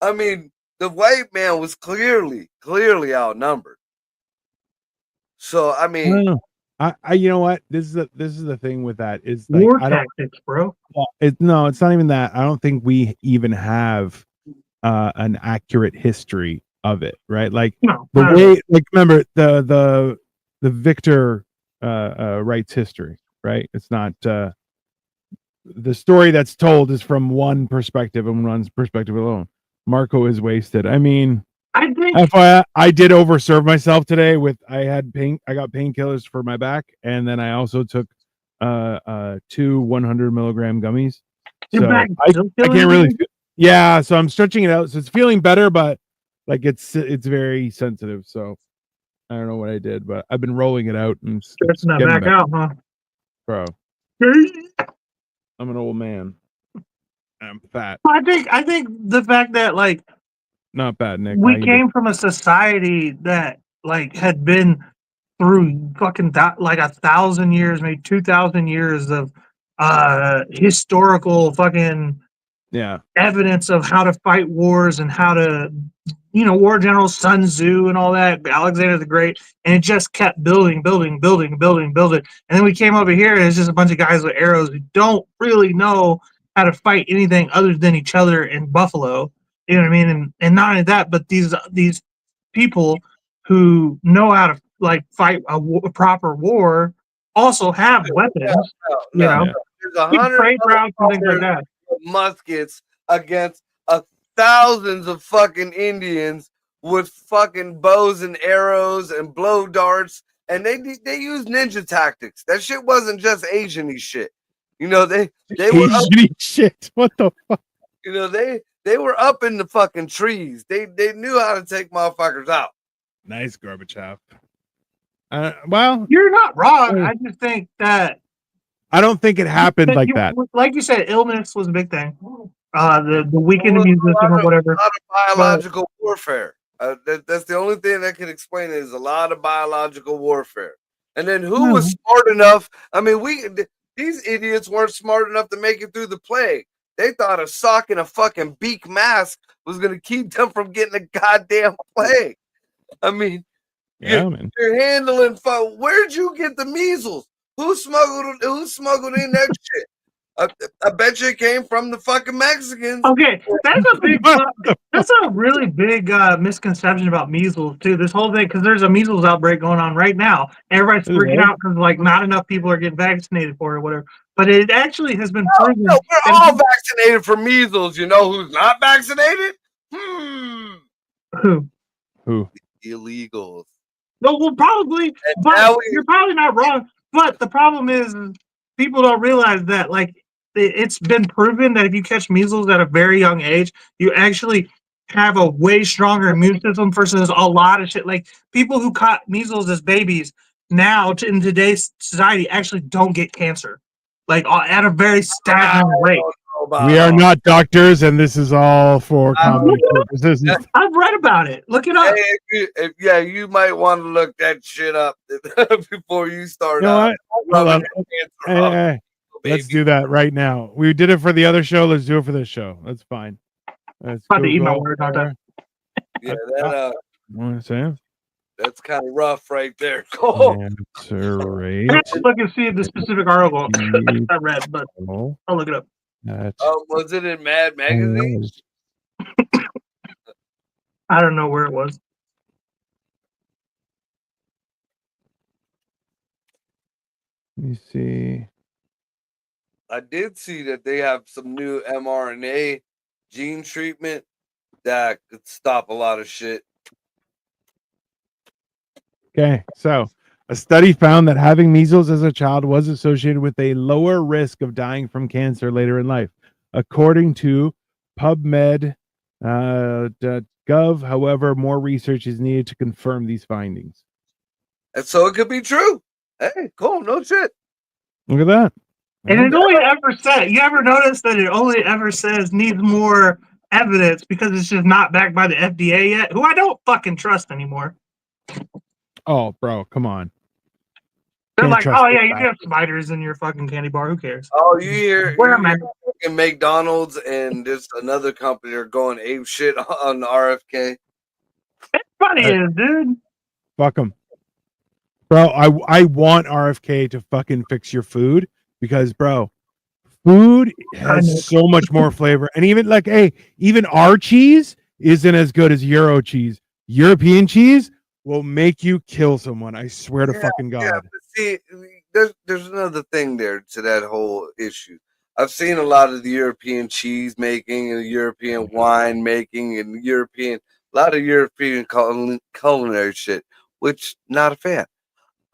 Speaker 2: I mean, the white man was clearly outnumbered. So I
Speaker 1: I
Speaker 2: mean,
Speaker 1: don't know. I you know what? This is the thing with that is like
Speaker 3: War
Speaker 1: I don't
Speaker 3: tactics, bro.
Speaker 1: no, it's not even that. I don't think we even have an accurate history of it, right? Like
Speaker 3: No,
Speaker 1: the way like remember the Victor writes history, right? It's not the story that's told is from one perspective and one's perspective alone. Marco is wasted. I mean,
Speaker 3: I think
Speaker 1: FYI, I did overserve myself today with I got painkillers for my back, and then I also took 2 100 milligram gummies.
Speaker 3: your
Speaker 1: So
Speaker 3: back
Speaker 1: I
Speaker 3: still feeling
Speaker 1: can't really
Speaker 3: good?
Speaker 1: yeah, so I'm stretching it out. So it's feeling better, but like it's very sensitive. So I don't know what I did, but I've been rolling it out and it's
Speaker 3: Stretching that
Speaker 1: getting
Speaker 3: back
Speaker 1: better,
Speaker 3: out, huh?
Speaker 1: bro. I'm an old man. I'm fat.
Speaker 3: I think the fact that like
Speaker 1: Not bad, Nick. How
Speaker 3: we
Speaker 1: you
Speaker 3: came from a society that like had been through fucking like 1,000 years, maybe 2,000 years of historical fucking
Speaker 1: doing? Yeah.
Speaker 3: evidence of how to fight wars and how to, war general Sun Tzu and all that, Alexander the Great, and it just kept building. And then we came over here and it's just a bunch of guys with arrows who don't really know how to fight anything other than each other in Buffalo. You know what I mean? And not only that, but these people who know how to like fight a proper war also have weapons. You know,
Speaker 1: Yeah.
Speaker 2: there's a
Speaker 3: good
Speaker 2: 100
Speaker 3: trade routes and things like that.
Speaker 2: muskets against thousands of fucking Indians with fucking bows and arrows and blow darts, and they use ninja tactics. That shit wasn't just Asian-y shit. You know, they were up,
Speaker 1: Asian shit. What the fuck?
Speaker 2: you know, they were up in the fucking trees. They knew how to take motherfuckers out.
Speaker 1: Nice, Gorbachev. Well,
Speaker 3: You're not wrong. I just think that
Speaker 1: I don't think it happened like that.
Speaker 3: Like you said, illness was a big thing. The weakened
Speaker 2: Well,
Speaker 3: immune system or whatever.
Speaker 2: A lot of biological warfare. That's the only thing that can explain it is a lot of biological warfare. And then who was smart enough? I mean, these idiots weren't smart enough to make it through the plague. They thought a sock and a fucking beak mask was going to keep them from getting a goddamn plague. I mean,
Speaker 1: Yeah, man.
Speaker 2: you're handling fun. Where'd you get the measles? Who smuggled in that shit? I bet you it came from the fucking Mexicans.
Speaker 3: Okay, that's a really big misconception about measles too. This whole thing, because there's a measles outbreak going on right now. Everybody's freaking out because like not enough people are getting vaccinated for it or whatever. But it actually has been proven.
Speaker 2: No, we're all vaccinated for measles. You know who's not vaccinated?
Speaker 3: Who?
Speaker 2: Illegals.
Speaker 3: No, well, probably, but you're probably not wrong. But the problem is people don't realize that, like, it's been proven that if you catch measles at a very young age, you actually have a way stronger immune system versus a lot of shit. Like, people who caught measles as babies now in today's society actually don't get cancer, like, at a very staggering rate.
Speaker 1: We are not doctors, and this is all for comedy purposes.
Speaker 3: I've read about it. Look it up.
Speaker 2: Hey, you might want to look that shit up before you start.
Speaker 1: You know what? Hey, let's do that right now. We did it for the other show. Let's do it for this show. That's fine. Let's
Speaker 3: About to eat my word, not that.
Speaker 2: Yeah, that.
Speaker 1: Want to say?
Speaker 2: That's kind of rough right there. Oh,
Speaker 1: Cancer rate.
Speaker 3: Let's look and see the specific article I read, but I'll look it up.
Speaker 2: was it in Mad Magazine?
Speaker 3: I don't know where it was.
Speaker 1: Let me see.
Speaker 2: I did see that they have some new mRNA gene treatment that could stop a lot of shit.
Speaker 1: Okay, so a study found that having measles as a child was associated with a lower risk of dying from cancer later in life, according to PubMed.gov. However, more research is needed to confirm these findings.
Speaker 2: And so it could be true. Hey, cool. No shit.
Speaker 1: Look at that.
Speaker 3: And it only ever said, you ever notice that it only ever says needs more evidence because it's just not backed by the FDA yet, who I don't fucking trust anymore.
Speaker 1: Oh, bro, come on.
Speaker 3: They're
Speaker 1: Can't
Speaker 3: like,
Speaker 1: trust
Speaker 3: oh
Speaker 1: this
Speaker 3: yeah, you
Speaker 1: guy.
Speaker 3: can have spiders in your fucking candy bar. Who cares?
Speaker 2: Oh, you hear
Speaker 3: Where
Speaker 2: fucking McDonald's and just another company are going ape shit on RFK.
Speaker 3: Funny is, dude.
Speaker 1: Fuck them. Bro, I want RFK to fucking fix your food because, bro, food has so much more flavor. And even like, hey, even our cheese isn't as good as Euro cheese. European cheese will make you kill someone. I swear to fucking God.
Speaker 2: Yeah, but see, there's another thing there to that whole issue. I've seen a lot of the European cheese making and European wine making and a lot of European culinary shit, which not a fan.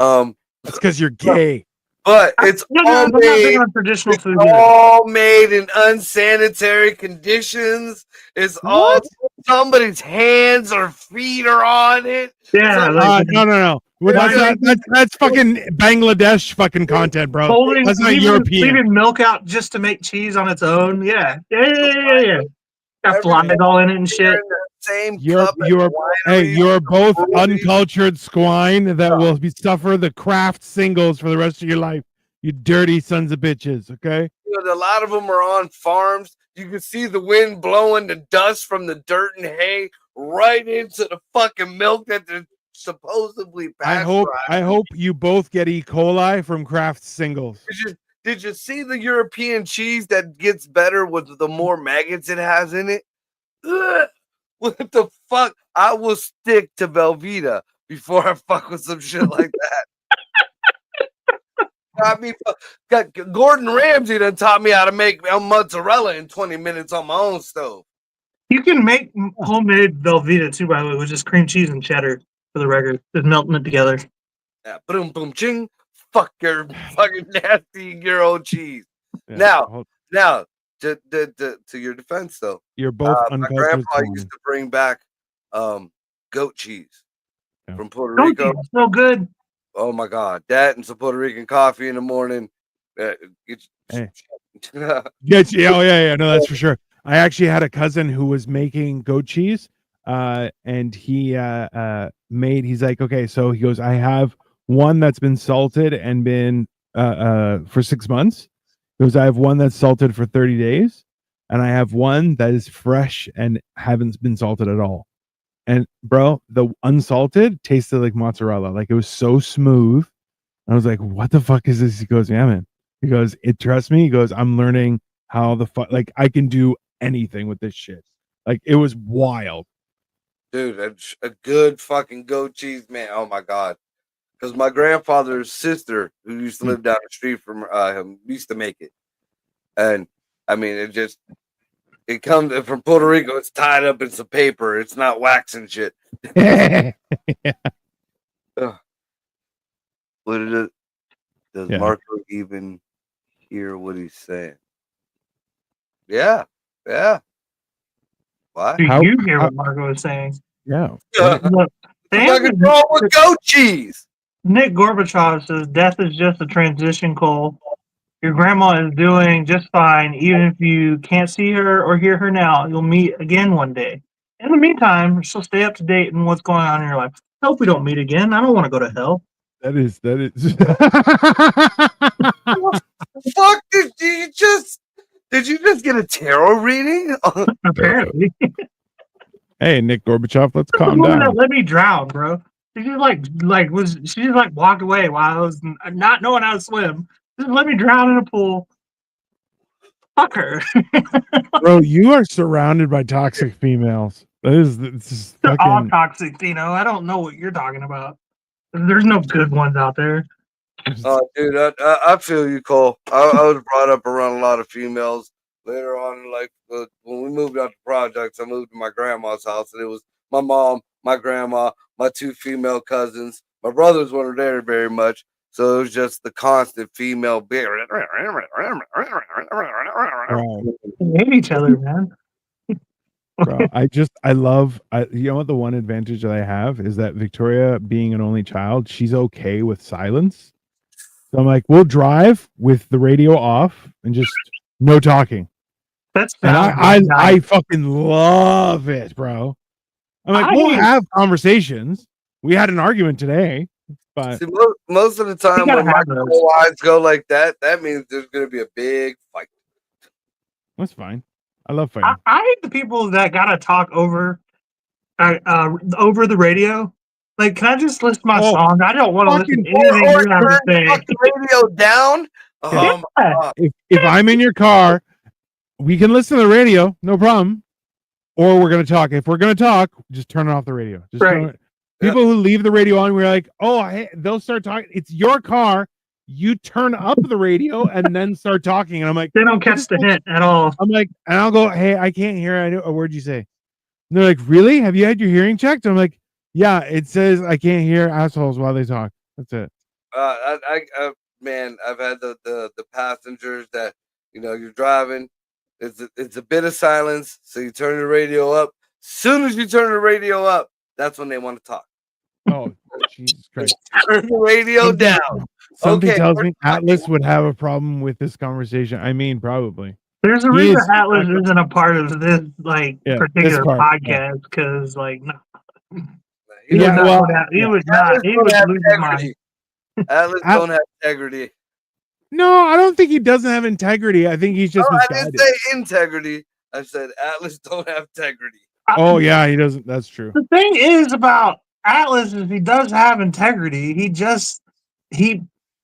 Speaker 1: It's because you're gay.
Speaker 2: But it's all made,
Speaker 3: traditional food.
Speaker 2: all made in unsanitary conditions. It's all somebody's hands or feet are on it.
Speaker 3: Yeah,
Speaker 1: no. That's fucking Bangladesh fucking content, bro. That's not European.
Speaker 3: Leaving milk out just to make cheese on its own. Yeah. Got flies all in it and shit.
Speaker 1: You're both uncultured swine that will suffer the craft singles for the rest of your life. You dirty sons of bitches. Okay.
Speaker 2: A lot of them are on farms. You can see the wind blowing the dust from the dirt and hay right into the fucking milk that they're supposedly pasteurized.
Speaker 1: I hope you both get E. coli from craft singles.
Speaker 2: Did you see the European cheese that gets better with the more maggots it has in it? Ugh. What the fuck? I will stick to Velveeta before I fuck with some shit like that. Gordon Ramsay done taught me how to make mozzarella in 20 minutes on my own stove.
Speaker 3: You can make homemade Velveeta too, by the way, with just cream cheese and cheddar, for the record. Just melting it together.
Speaker 2: Yeah, boom, boom, ching. Fuck your fucking nasty Euro cheese. Yeah, now, to your defense, though,
Speaker 1: you're both
Speaker 2: my grandpa used to bring back goat cheese from Puerto Rico.
Speaker 3: Cheese, so good.
Speaker 2: Oh my God, that and some Puerto Rican coffee in the morning.
Speaker 1: Yeah, no, that's for sure. I actually had a cousin who was making goat cheese, and he he's like, okay, so he goes, I have one that's been salted and been for 6 months. Because I have one that's salted for 30 days, and I have one that is fresh and haven't been salted at all. And bro, the unsalted tasted like mozzarella. Like it was so smooth. I was like, what the fuck is this? He goes, yeah, man. He goes, trust me. He goes, I'm learning how the fuck, like I can do anything with this shit. Like it was wild.
Speaker 2: Dude, a good fucking goat cheese, man. Oh my God. Because my grandfather's sister, who used to live down the street from him, used to make it. And I mean, it comes from Puerto Rico. It's tied up in some paper. It's not wax and shit.
Speaker 1: Yeah.
Speaker 2: What is it? Does Marco even hear what he's saying? Yeah. What?
Speaker 3: Do you hear what Marco is saying?
Speaker 1: Yeah.
Speaker 2: Look, fucking wrong with goat cheese.
Speaker 3: Nick Gorbachev says death is just a transition, Cole. Your grandma is doing just fine. Even if you can't see her or hear her now, you'll meet again one day. In the meantime, she'll stay up to date in what's going on in your life. I hope we don't meet again. I don't want to go to hell.
Speaker 1: That is.
Speaker 2: Fuck, did you just get a tarot reading?
Speaker 3: Apparently.
Speaker 1: Hey, Nick Gorbachev, let's calm down.
Speaker 3: Let me drown, bro. She just she just like walked away while I was not knowing how to swim. Just let me drown in a pool. Fuck her.
Speaker 1: Bro, you are surrounded by toxic females. This is
Speaker 3: They're all
Speaker 1: fucking.
Speaker 3: toxic, I don't know what you're talking about. There's no good ones out there.
Speaker 2: Oh, dude, I feel you, Cole. I was brought up around a lot of females. Later on, like when we moved out to projects, I moved to my grandma's house, and it was my mom, my grandma, my two female cousins. My brothers weren't there very much, so it was just the constant female beer.
Speaker 1: Bro,
Speaker 3: They hate each other, man.
Speaker 1: bro, I love. You know what? The one advantage that I have is that Victoria, being an only child, she's okay with silence. So I'm like, we'll drive with the radio off and just no talking.
Speaker 3: That's
Speaker 1: And I fucking love it, bro. I'm like, we'll have conversations. We had an argument today, but
Speaker 2: See, most of the time when my eyes go like that, that means there's going to be a big fight.
Speaker 1: That's fine. I love fighting.
Speaker 3: I hate the people that gotta talk over the radio. Like, can I just listen to my song? I don't want to listen to anything you have to say.
Speaker 2: The radio down.
Speaker 1: If I'm in your car, we can listen to the radio, no problem. Or we're gonna talk. If we're gonna talk, just turn off the radio. Just
Speaker 3: right.
Speaker 1: People who leave the radio on, we're like, oh, they'll start talking. It's your car. You turn up the radio and then start talking. And I'm like,
Speaker 3: they don't catch the hint at all.
Speaker 1: I'm like, and I'll go, hey, I can't hear. I know a word you say. And they're like, really? Have you had your hearing checked? I'm like, yeah, it says I can't hear assholes while they talk. That's it.
Speaker 2: Man, I've had the passengers that, you're driving. It's a bit of silence, so you turn the radio up. Soon as you turn the radio up, that's when they want to talk.
Speaker 1: Oh, Jesus Christ!
Speaker 2: Turn the radio down.
Speaker 1: Something tells me Atlas would have a problem with this conversation. I mean, probably.
Speaker 3: There's a reason Atlas isn't a part of this particular podcast because, no. He would not. He would lose his mind.
Speaker 2: Atlas don't have integrity.
Speaker 1: No, I don't think he doesn't have integrity. I think he's just misguided.
Speaker 2: I didn't say integrity. I said Atlas don't have integrity.
Speaker 1: Oh yeah, he doesn't. That's true.
Speaker 3: The thing is about Atlas is he does have integrity. It's like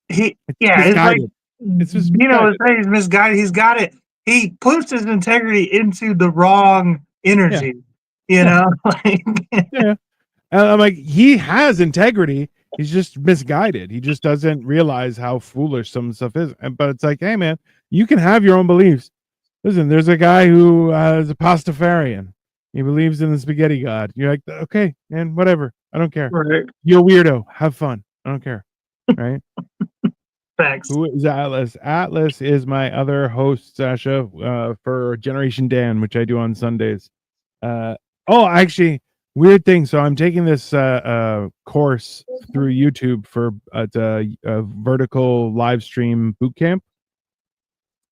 Speaker 1: it's just
Speaker 3: he's misguided. He's got it. He puts his integrity into the wrong energy. Yeah.
Speaker 1: Yeah. And I'm like, he has integrity. He's just misguided. He just doesn't realize how foolish some stuff is. But it's like, hey man, you can have your own beliefs. Listen, there's a guy who is a pastafarian. He believes in the spaghetti god. You're like, okay, man, whatever. I don't care.
Speaker 3: Right.
Speaker 1: You're a weirdo. Have fun. I don't care. Right?
Speaker 3: Thanks.
Speaker 1: Who is Atlas? Atlas is my other host, Sasha, for Generation Dan, which I do on Sundays. Actually, weird thing. So I'm taking this course through YouTube for a vertical live stream boot camp.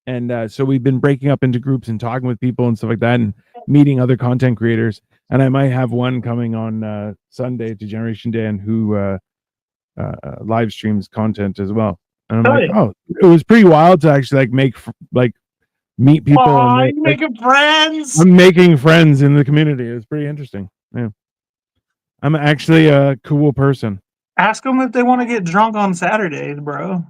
Speaker 1: And so we've been breaking up into groups and talking with people and stuff like that and meeting other content creators. And I might have one coming on Sunday to Generation Dan who live streams content as well. And I'm like, it was pretty wild to actually meet people.
Speaker 3: And making friends.
Speaker 1: I'm making friends in the community. It's pretty interesting. Yeah. I'm actually a cool person.
Speaker 3: Ask them if they want to get drunk on Saturdays, bro.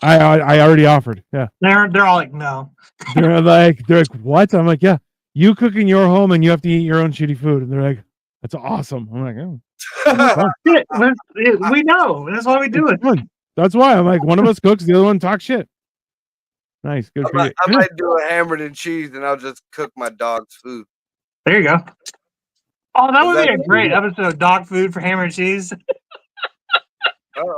Speaker 1: I already offered. Yeah.
Speaker 3: They're all like, no.
Speaker 1: They're like, what? I'm like, yeah. You cook in your home and you have to eat your own shitty food. And they're like, that's awesome. I'm like, oh.
Speaker 3: We know. That's why we do it.
Speaker 1: That's why I'm like, one of us cooks, the other one talks shit. Nice, good for you.
Speaker 2: I might do a hammered and cheese, and I'll just cook my dog's food.
Speaker 3: There you go. Oh, that would be a great episode. Dog food for hammer and cheese.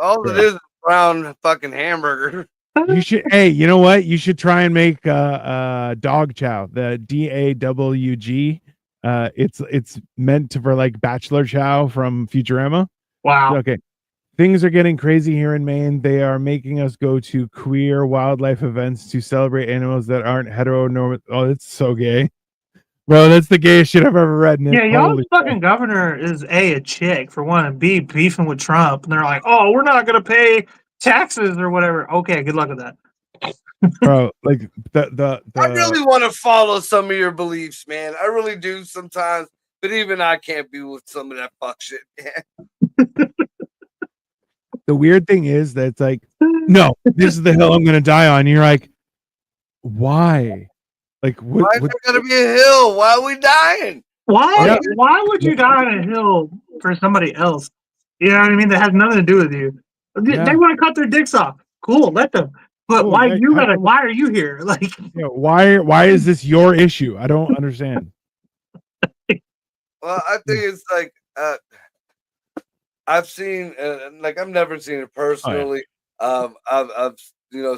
Speaker 2: All it is brown fucking hamburger.
Speaker 1: You should. Hey, you know what? You should try and make dog chow. The DAWG. It's meant for like bachelor chow from Futurama.
Speaker 3: Wow.
Speaker 1: Okay. Things are getting crazy here in Maine. They are making us go to queer wildlife events to celebrate animals that aren't heteronormative. Oh, it's so gay. Bro, that's the gayest shit I've ever read.
Speaker 3: Yeah, y'all's fucking governor is a chick for one, and B, beefing with Trump. And they're like, oh, we're not going to pay taxes or whatever. Okay, good luck with that.
Speaker 1: Bro, like the
Speaker 2: I really want to follow some of your beliefs, man. I really do sometimes. But even I can't be with some of that fuck shit, man.
Speaker 1: the weird thing is that it's like, no, this is the hill I'm gonna die on. And you're like, why? Like,
Speaker 2: Why
Speaker 1: what?
Speaker 2: is there gonna be a hill? Why are we dying?
Speaker 3: Why?
Speaker 1: Yeah.
Speaker 3: Why would you die on a hill for somebody else? You know what I mean? That has nothing to do with you.
Speaker 1: Yeah.
Speaker 3: They want to cut their dicks off. Cool, let them. But
Speaker 1: Cool,
Speaker 3: why
Speaker 1: yeah,
Speaker 3: you
Speaker 1: have
Speaker 3: gotta?
Speaker 1: them.
Speaker 3: Why are you here? Like,
Speaker 1: You know, why is this your issue? I don't understand.
Speaker 2: Well, I think it's like I've seen, like I've never seen it personally. I've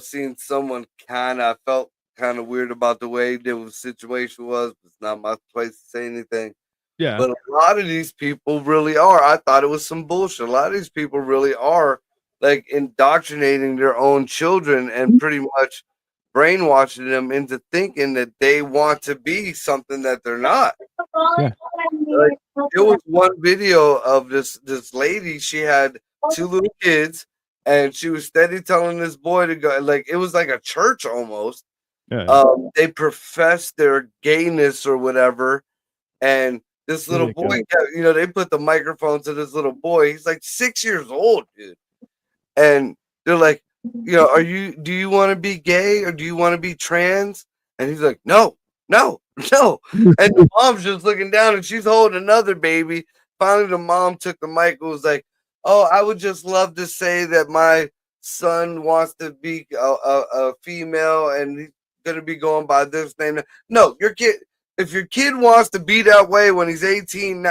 Speaker 2: seen someone kind of felt kind of weird about the way the situation was. It's not my place to say anything.
Speaker 1: Yeah.
Speaker 2: But a lot of these people really are. I thought it was some bullshit. A lot of these people really are like indoctrinating their own children and pretty much brainwashing them into thinking that they want to be something that they're not.
Speaker 1: Yeah.
Speaker 2: Like, there was one video of this lady. She had 2 little kids, and she was steady telling this boy to go. Like it was like a church almost.
Speaker 1: Yeah.
Speaker 2: They professed their gayness or whatever, and this
Speaker 1: There
Speaker 2: little
Speaker 1: you go.
Speaker 2: boy, they put the microphone to this little boy. He's like 6 years old, dude. And they're like, do you want to be gay or do you want to be trans? And he's like, no. And the mom's just looking down and she's holding another baby. Finally, the mom took the mic and was like, oh, I would just love to say that my son wants to be a female and he's going to be going by this name. No, if your kid wants to be that way when he's 18,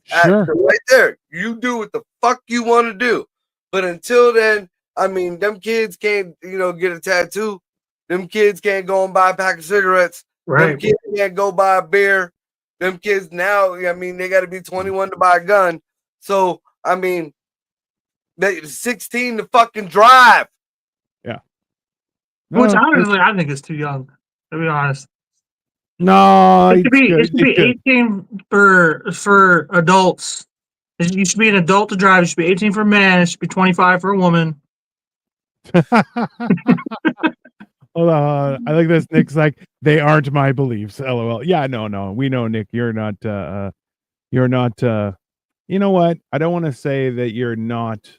Speaker 1: Sure.
Speaker 2: right there, you do what the fuck you want to do. But until then, I mean, them kids can't, get a tattoo. Them kids can't go and buy a pack of cigarettes.
Speaker 3: right?
Speaker 2: Them kids can't go buy a beer. Them kids now, I mean, they got to be 21 to buy a gun. So, I mean, they 16 to fucking drive.
Speaker 3: Which
Speaker 1: No,
Speaker 3: honestly, I think is too young. To be honest,
Speaker 1: no,
Speaker 3: it should be
Speaker 1: it's good.
Speaker 3: 18 for adults. You should be an adult to drive. It should be 18 for a man. It should be 25 for a woman.
Speaker 1: Hold on. I like this. Nick's like, they aren't my beliefs. LOL. Yeah, no. We know, Nick, you're not you know what? I don't want to say that you're not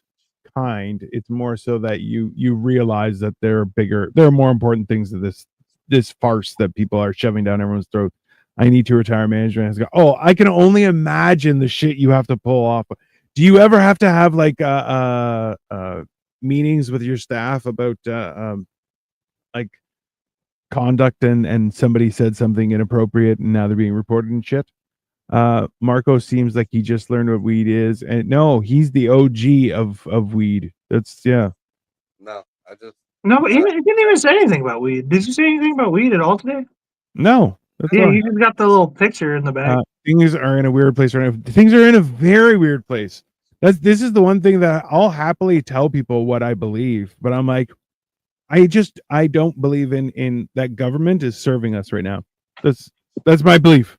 Speaker 1: kind. It's more so that you realize that there are more important things to this farce that people are shoving down everyone's throat. I need to retire management has got, oh, I can only imagine the shit you have to pull off. Do you ever have to have like meetings with your staff about like conduct and somebody said something inappropriate and now they're being reported and shit? Marco seems like he just learned what weed is, and no, he's the OG of weed. That's
Speaker 2: No,
Speaker 3: No, but he didn't even say anything about weed. Did you say anything about weed at all today?
Speaker 1: no. That's
Speaker 3: Yeah,
Speaker 1: why.
Speaker 3: you just got the little picture in the back.
Speaker 1: Things are in a weird place right now. Things are in a very weird place. This is the one thing that I'll happily tell people what I believe, but I'm like, I don't believe in that government is serving us right now. That's my belief.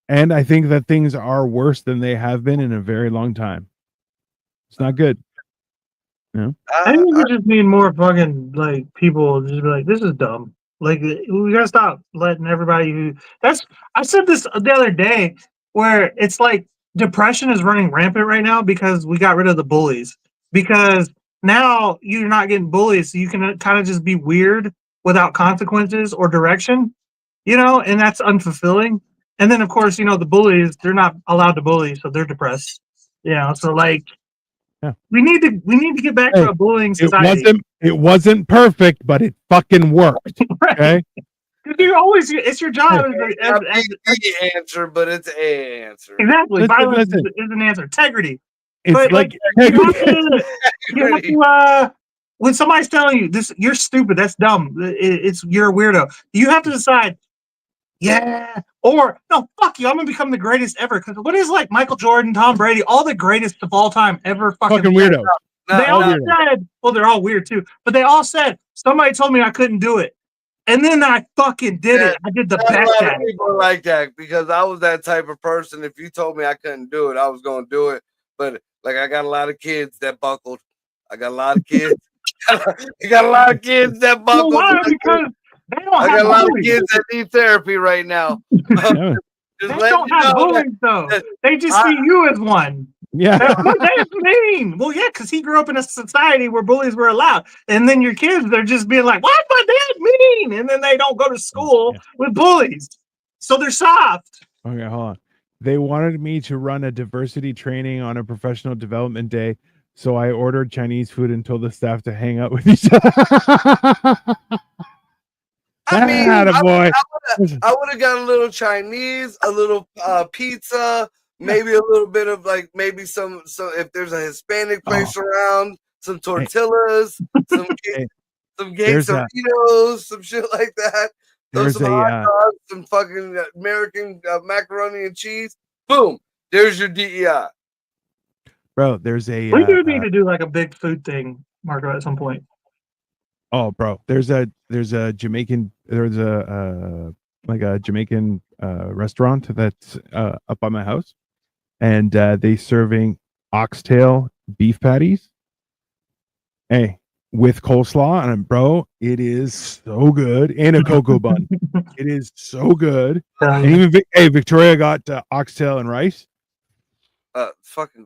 Speaker 1: And I think that things are worse than they have been in a very long time. It's not good.
Speaker 3: I think we just need more fucking like people just be like, this is dumb. Like we gotta stop letting everybody I said this the other day where it's like depression is running rampant right now because we got rid of the bullies. Because now you're not getting bullies, so you can kind of just be weird without consequences or direction, and that's unfulfilling. And then of course, the bullies, they're not allowed to bully, so they're depressed. So like
Speaker 1: yeah.
Speaker 3: we need to get back to a bullying society.
Speaker 1: It wasn't perfect, but it fucking worked. Okay.
Speaker 3: It's your job.
Speaker 2: the answer, but it's a answer.
Speaker 3: Exactly.
Speaker 1: Listen,
Speaker 3: Violence
Speaker 1: listen.
Speaker 3: is an answer. Integrity.
Speaker 1: It's
Speaker 3: But,
Speaker 1: like
Speaker 3: you have to, when somebody's telling you this, you're stupid. That's dumb. You're a weirdo. You have to decide. Yeah, or no, fuck you. I'm gonna become the greatest ever. Because what is like Michael Jordan, Tom Brady, all the greatest of all time ever fucking
Speaker 1: weirdo.
Speaker 3: They all said, well, they're all weird too, but they all said somebody told me I couldn't do it. And then I fucking did it. I did the best at it.
Speaker 2: People are like that because I was that type of person. If you told me I couldn't do it, I was going to do it. But like, I got a lot of kids that buckled. I got a lot of kids. I got a lot of kids that buckled.
Speaker 3: Well, why? Because they don't
Speaker 2: I
Speaker 3: have
Speaker 2: got a lot of
Speaker 3: bullies.
Speaker 2: kids that need therapy right now.
Speaker 1: Yeah.
Speaker 3: They don't have bullies though. They just see you as one.
Speaker 1: Yeah.
Speaker 3: My dad's mean. Well, yeah, because he grew up in a society where bullies were allowed. And then your kids, they're just being like, why's my dad mean? And then they don't go to school
Speaker 1: Yeah.
Speaker 3: with bullies. So they're soft.
Speaker 1: Okay, hold on. They wanted me to run a diversity training on a professional development day, so I ordered Chinese food and told the staff to hang out with each other.
Speaker 2: I mean,
Speaker 1: Attaboy.
Speaker 2: I would have got a little Chinese, a little pizza, maybe a little bit of like maybe some if there's a Hispanic place around, some tortillas, some
Speaker 1: Hey,
Speaker 2: some
Speaker 1: there's a-
Speaker 2: quesadillas, some shit like that.
Speaker 1: there's
Speaker 2: Some
Speaker 1: a,
Speaker 2: hot dogs, some fucking American macaroni and cheese. Boom, there's your DEI.
Speaker 1: bro, there's a
Speaker 3: We do need to do like a big food thing, Marco, at some point.
Speaker 1: oh bro, there's a Jamaican there's a like a Jamaican restaurant that's up by my house, and they serving oxtail beef patties. Hey, with coleslaw, and bro, it is so good, and a cocoa bun. It is so good. And even Victoria got oxtail and rice.
Speaker 2: Fucking,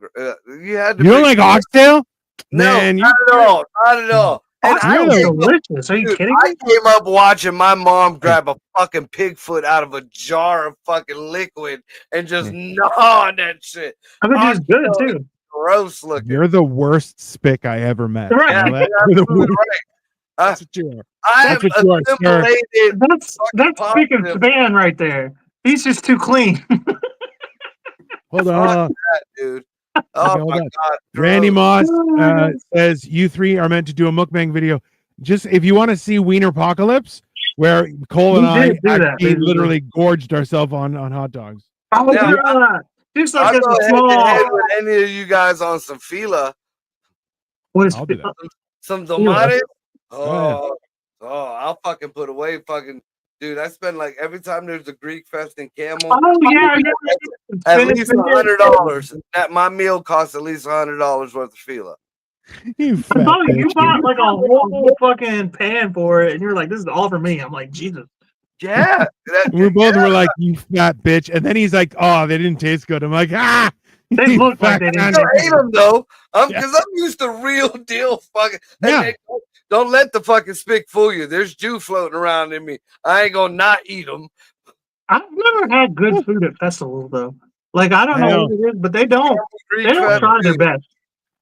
Speaker 2: you had to.
Speaker 1: You don't like oxtail?
Speaker 2: No,
Speaker 1: Man,
Speaker 2: not at all. Not at all. And
Speaker 3: Oxtail is delicious. Are you
Speaker 2: dude,
Speaker 3: kidding
Speaker 2: I
Speaker 3: me?
Speaker 2: came up watching my mom grab a fucking pig foot out of a jar of fucking liquid and just gnaw on that shit.
Speaker 3: I bet it's good
Speaker 2: Oxtail
Speaker 3: too.
Speaker 2: is gross looking.
Speaker 1: You're the worst spick I ever met.
Speaker 3: Right.
Speaker 1: You know that?
Speaker 2: Yeah,
Speaker 1: You're the
Speaker 2: absolutely
Speaker 1: worst.
Speaker 2: right.
Speaker 1: That's what you are.
Speaker 2: I
Speaker 1: That's
Speaker 2: have
Speaker 1: what you are, sir.
Speaker 2: assimilated.
Speaker 3: That's speaking
Speaker 2: positive.
Speaker 3: Span right there. He's just too clean.
Speaker 1: Hold
Speaker 2: Fuck
Speaker 1: on.
Speaker 2: that, dude.
Speaker 1: Okay,
Speaker 2: Oh
Speaker 1: hold
Speaker 2: my
Speaker 1: on.
Speaker 2: god.
Speaker 1: Randy
Speaker 2: gross.
Speaker 1: Moss says you three are meant to do a mukbang video. Just if you want to see Wiener Apocalypse, where Cole and
Speaker 3: We
Speaker 1: I
Speaker 3: did do that,
Speaker 1: actually
Speaker 3: basically.
Speaker 1: literally gorged ourselves on hot dogs.
Speaker 3: Oh,
Speaker 2: Yeah,
Speaker 3: yeah. Just like
Speaker 2: I'll
Speaker 3: as
Speaker 2: go
Speaker 3: a
Speaker 2: head to head
Speaker 3: small.
Speaker 2: with any of you guys on some fila.
Speaker 3: What is
Speaker 1: I'll do that.
Speaker 2: Some
Speaker 3: Fila?
Speaker 2: tomates.
Speaker 1: Oh,
Speaker 2: I'll fucking put away fucking dude. I spend like every time there's a Greek fest in Camel,
Speaker 3: Oh yeah,
Speaker 2: at
Speaker 3: Finish
Speaker 2: least
Speaker 3: the
Speaker 2: $100. That my meal costs at least $100 worth of fila.
Speaker 1: You
Speaker 3: I
Speaker 1: fat
Speaker 3: told you, you
Speaker 1: bitch.
Speaker 3: bought like a whole fucking pan for it, and you're like, "This is all for me." I'm like, Jesus.
Speaker 2: Yeah,
Speaker 1: We both were like, "You fat bitch," and then he's like, "Oh, they didn't taste good." I'm like, "Ah."
Speaker 3: They
Speaker 1: you
Speaker 3: look like
Speaker 1: fat
Speaker 3: they
Speaker 1: cunt."
Speaker 3: didn't.
Speaker 2: I ate them though.
Speaker 1: Yeah.
Speaker 2: Because I'm used to real deal fucking. And
Speaker 1: Yeah.
Speaker 2: they- don't let the fucking spick fool you. There's Jew floating around in me. I ain't gonna not eat them.
Speaker 3: I've never had good food at festivals though. Like I don't
Speaker 1: I
Speaker 3: know
Speaker 1: know.
Speaker 3: what it is, but they don't.
Speaker 2: Greek
Speaker 3: They don't
Speaker 2: fest,
Speaker 3: try their
Speaker 2: dude,
Speaker 3: best.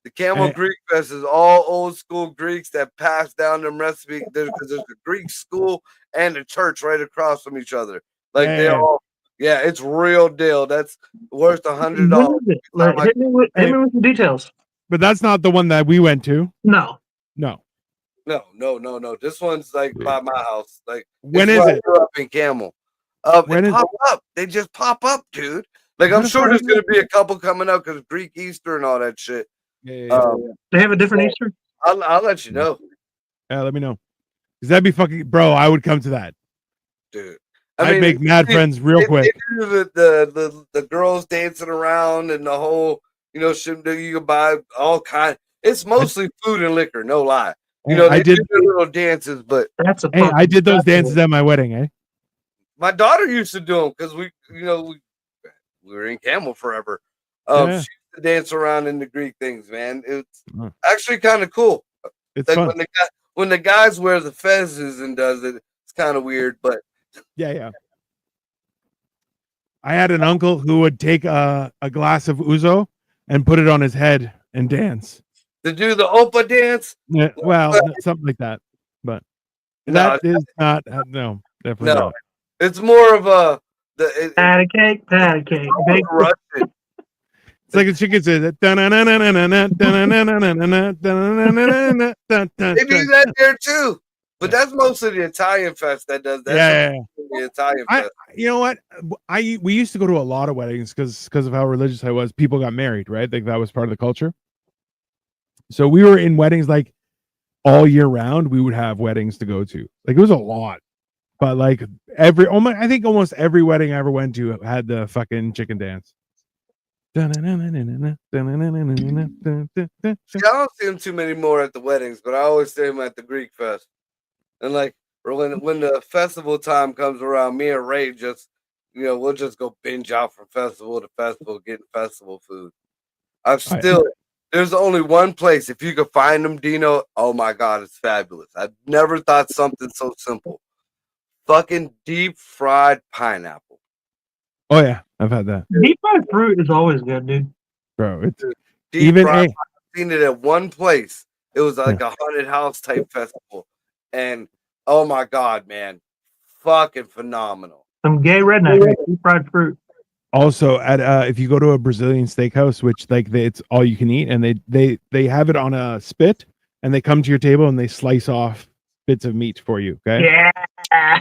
Speaker 2: the Camel
Speaker 1: Hey.
Speaker 2: Greek Fest is all old school Greeks that pass down them recipes. There's a Greek school and a church right across from each other. Like they
Speaker 1: Yeah.
Speaker 2: all, yeah, it's real deal. That's worth $100.
Speaker 3: What is it? Like, hit me with some details.
Speaker 1: But that's not the one that we went to.
Speaker 3: No.
Speaker 1: No.
Speaker 2: No. This one's like by my house. Like
Speaker 1: When
Speaker 2: it's
Speaker 1: is
Speaker 2: where I
Speaker 1: it?
Speaker 2: grew up in Camel.
Speaker 1: When
Speaker 2: They
Speaker 1: is
Speaker 2: pop up. They just pop up, dude. Like
Speaker 1: How
Speaker 2: I'm
Speaker 1: the
Speaker 2: sure
Speaker 1: fuck
Speaker 2: there's
Speaker 1: is
Speaker 2: gonna be a couple coming up because Greek Easter and all that shit.
Speaker 1: Yeah.
Speaker 3: They have a different Easter?
Speaker 2: I'll let you know,
Speaker 1: Let me know. Cause that'd be fucking, bro. I would come to that.
Speaker 2: dude.
Speaker 1: I'd make mad friends real quick.
Speaker 2: They do the girls dancing around and the whole, shit that you can buy all kind. It's mostly food and liquor, no lie.
Speaker 1: I
Speaker 2: They
Speaker 1: did.
Speaker 2: do their little dances, but
Speaker 3: That's a
Speaker 1: Hey, I did those
Speaker 3: festival.
Speaker 1: dances at my wedding. Eh?
Speaker 2: my daughter used to do them because we were in Camel forever.
Speaker 1: Yeah.
Speaker 2: She used to dance around in the Greek things, man. It's
Speaker 1: Huh.
Speaker 2: actually kind of cool.
Speaker 1: It's
Speaker 2: Like
Speaker 1: fun.
Speaker 2: when the guys wear the fezzes and does it, it's kind of weird, but
Speaker 1: Yeah. I had an uncle who would take a glass of ouzo and put it on his head and dance.
Speaker 2: to do the Opa dance,
Speaker 1: Yeah, well, something like that. But
Speaker 2: No,
Speaker 1: that is not. No, definitely
Speaker 2: no,
Speaker 1: not.
Speaker 2: it's more of a the
Speaker 3: Patty cake. Bake
Speaker 2: Russian.
Speaker 1: It's like the chicken says.
Speaker 2: They do that there too, but that's mostly the Italian fest that does that.
Speaker 1: Yeah.
Speaker 2: The Italian
Speaker 1: I,
Speaker 2: fest.
Speaker 1: you know what? We used to go to a lot of weddings because of how religious I was. People got married, right? Like that was part of the culture. So we were in weddings like all year round. We would have weddings to go to. Like it was a lot, but like I think almost every wedding I ever went to had the fucking chicken dance.
Speaker 2: See, I don't see them too many more at the weddings, but I always see them at the Greek fest. And like when the festival time comes around, me and Ray just we'll just go binge out from festival to festival, getting festival food. I've
Speaker 1: All right.
Speaker 2: still. There's only one place. If you could find them, Dino. Oh my God, it's fabulous. I've never thought something so simple. Fucking deep fried pineapple.
Speaker 1: Oh yeah, I've had that,
Speaker 3: Deep fried fruit is always good, dude.
Speaker 1: bro. It's
Speaker 2: Deep
Speaker 1: even
Speaker 2: fried.
Speaker 1: a
Speaker 2: I've seen it at one place. It was like a haunted house type festival, and oh my God, man, fucking phenomenal.
Speaker 3: Some gay redneck deep fried fruit.
Speaker 1: also at if you go to a Brazilian steakhouse, which like it's all you can eat, and they have it on a spit, and they come to your table and they slice off bits of meat for you. Okay.
Speaker 3: Yeah.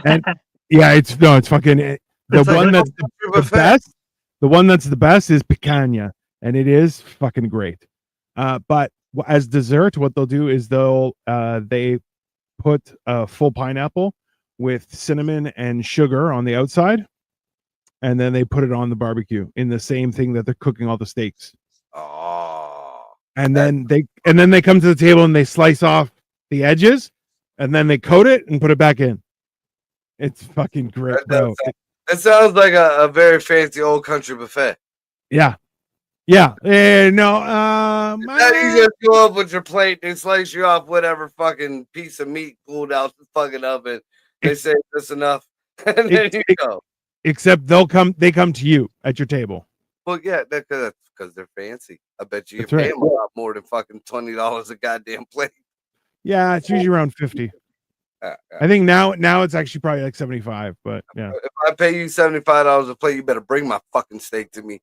Speaker 1: And yeah, it's fucking the
Speaker 3: It's like
Speaker 1: one
Speaker 3: a
Speaker 1: that's the best. The one that's the best is picanha, and it is fucking great. But as dessert, what they'll do is they put a full pineapple with cinnamon and sugar on the outside, and then they put it on the barbecue in the same thing that they're cooking all the steaks.
Speaker 2: Oh,
Speaker 1: And then they come to the table and they slice off the edges, and then they coat it and put it back in. It's fucking great, bro.
Speaker 2: It sounds like a very fancy old country buffet.
Speaker 1: Yeah. Yeah. No.
Speaker 2: Now you just go up with your plate and slice you off whatever fucking piece of meat pulled out the fucking oven. They say that's enough, and then you go.
Speaker 1: Except they come to you at your table.
Speaker 2: Well, yeah, that's because they're fancy. I bet you're
Speaker 1: That's right.
Speaker 2: paying a lot more than fucking $20 a goddamn plate.
Speaker 1: Yeah, it's usually around 50. I think now it's actually probably like 75, but yeah.
Speaker 2: If I pay you $75 a plate, you better bring my fucking steak to me.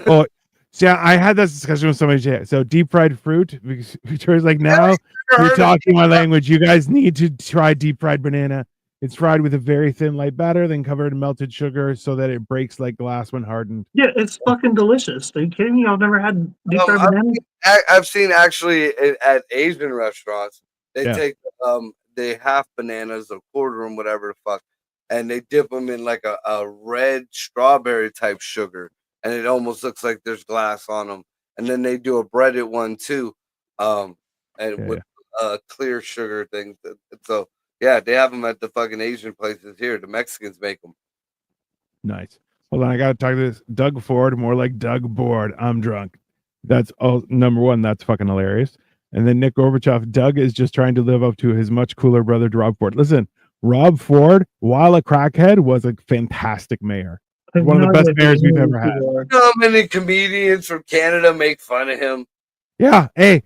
Speaker 1: Oh, see, I had this discussion with somebody today. So deep fried fruit, because Victoria's like, now you're talking my language. You guys need to try deep fried banana. It's fried with a very thin light batter, then covered in melted sugar so that it breaks like glass when hardened.
Speaker 3: Yeah, it's fucking delicious. Are you kidding me? I've never had deep fried banana.
Speaker 2: I've seen actually at Asian restaurants, they
Speaker 1: Yeah.
Speaker 2: take they half bananas or quarter them, whatever the fuck, and they dip them in like a red strawberry type sugar, and it almost looks like there's glass on them. And then they do a breaded one too, and with clear sugar things. So yeah, they have them at the fucking Asian places here. The Mexicans make them.
Speaker 1: Nice. Hold on, I gotta talk to this Doug Ford, more like Doug Board. I'm drunk. That's number one. That's fucking hilarious. And then Nick Gorbachev, Doug is just trying to live up to his much cooler brother, Rob Ford. Listen, Rob Ford, while a crackhead, was a fantastic mayor. One of the best mayors we've ever had.
Speaker 2: You know how many comedians from Canada make fun of him?
Speaker 1: Yeah. Hey,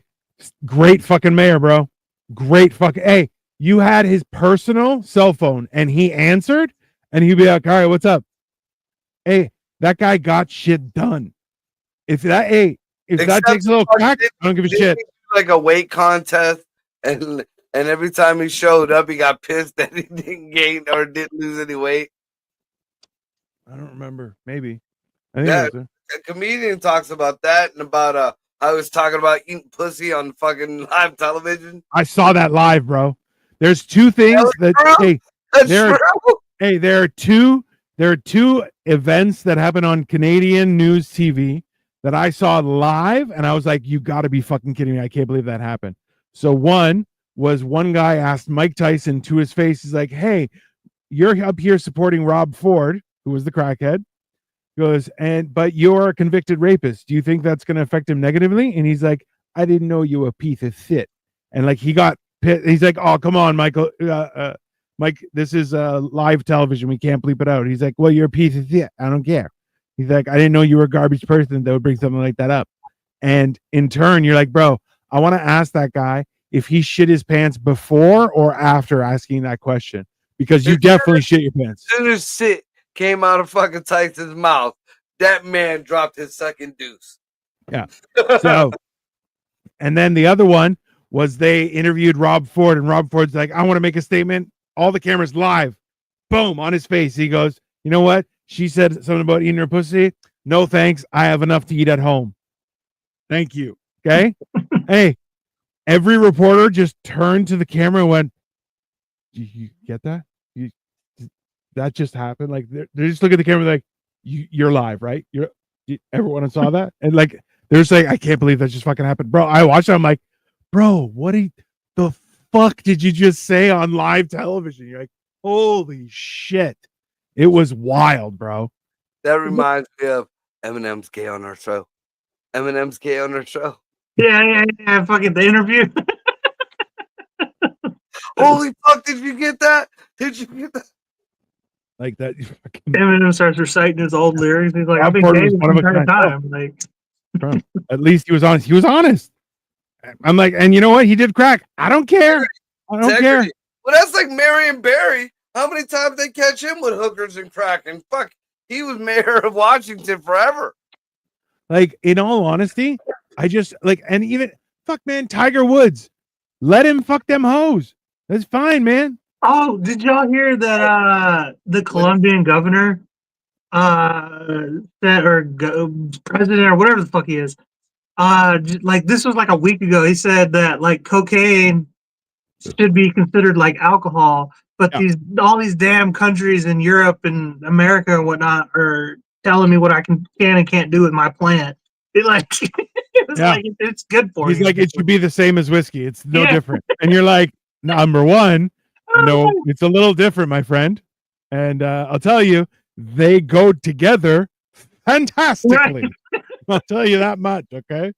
Speaker 1: great fucking mayor, bro. Great fucking. Hey, you had his personal cell phone and he answered, and he'd be like, all right, what's up? Hey, that guy got shit done. If that takes a little crack, I don't give a shit.
Speaker 2: Like a weight contest, and every time he showed up, he got pissed that he didn't gain or didn't lose any weight.
Speaker 1: I don't remember. Maybe. I think
Speaker 2: a comedian talks about that and about I was talking about eating pussy on fucking live television.
Speaker 1: I saw that live, bro. There's two things that there are two events that happen on Canadian news TV that I saw live, and I was like, you got to be fucking kidding me. I can't believe that happened. So one guy asked Mike Tyson to his face, he's like, hey, you're up here supporting Rob Ford, who was the crackhead. He goes, but you're a convicted rapist. Do you think that's going to affect him negatively? And he's like, I didn't know you were a piece of shit. And like he got pissed. He's like, oh, come on, Michael. Mike, this is live television. We can't bleep it out. He's like, well, you're a piece of shit. I don't care. He's like, I didn't know you were a garbage person that would bring something like that up. And in turn, you're like, bro, I want to ask that guy if he shit his pants before or after asking that question, because you definitely shit your pants.
Speaker 2: As soon as shit came out of fucking Tyson's mouth, that man dropped his second deuce.
Speaker 1: Yeah. So, and then the other one was they interviewed Rob Ford, and Rob Ford's like, I want to make a statement. All the cameras live. Boom, on his face. He goes, you know what? She said something about eating her pussy. No, thanks. I have enough to eat at home. Thank you. Okay. Hey, every reporter just turned to the camera and went, you get that? That just happened. Like they're just looking at the camera like, you're live, right? Everyone saw that. And like, they're saying, I can't believe that just fucking happened. Bro, I watched it. I'm like, bro, the fuck did you just say on live television? You're like, holy shit. It was wild, bro.
Speaker 2: That reminds me of Eminem's Gay on Our Show. Eminem's gay on their show.
Speaker 3: Yeah. Fucking the interview.
Speaker 2: Holy fuck! Did you get that? Did you get that?
Speaker 1: Like that.
Speaker 3: Eminem starts reciting his old lyrics. He's like, I've been
Speaker 1: Rob
Speaker 3: gay
Speaker 1: Ford was
Speaker 3: this
Speaker 1: one of a
Speaker 3: entire
Speaker 1: kind.
Speaker 3: time. Like,
Speaker 1: At least he was honest. He was honest. I'm like, and you know what? He did crack. I don't care. I don't care.
Speaker 2: Integrity. Well, that's like Marion Barry. How many times they catch him with hookers and crack? And fuck, he was mayor of Washington forever.
Speaker 1: Like, in all honesty, I just like, and even fuck, man, Tiger Woods, let him fuck them hoes. That's fine, man.
Speaker 3: oh, did y'all hear that the Colombian governor said, or president or whatever the fuck he is, like this was like a week ago, he said that like cocaine should be considered like alcohol, but
Speaker 1: Yeah.
Speaker 3: all these damn countries in Europe and America and whatnot are telling me what I can and can't do with my plant. It like it was
Speaker 1: Yeah.
Speaker 3: like it's good for
Speaker 1: He's
Speaker 3: you.
Speaker 1: like, it should be the same as whiskey. It's no
Speaker 3: Yeah.
Speaker 1: different. And you're like, number one, no, it's a little different, my friend. And I'll tell you, they go together fantastically. I'll tell you that much, okay?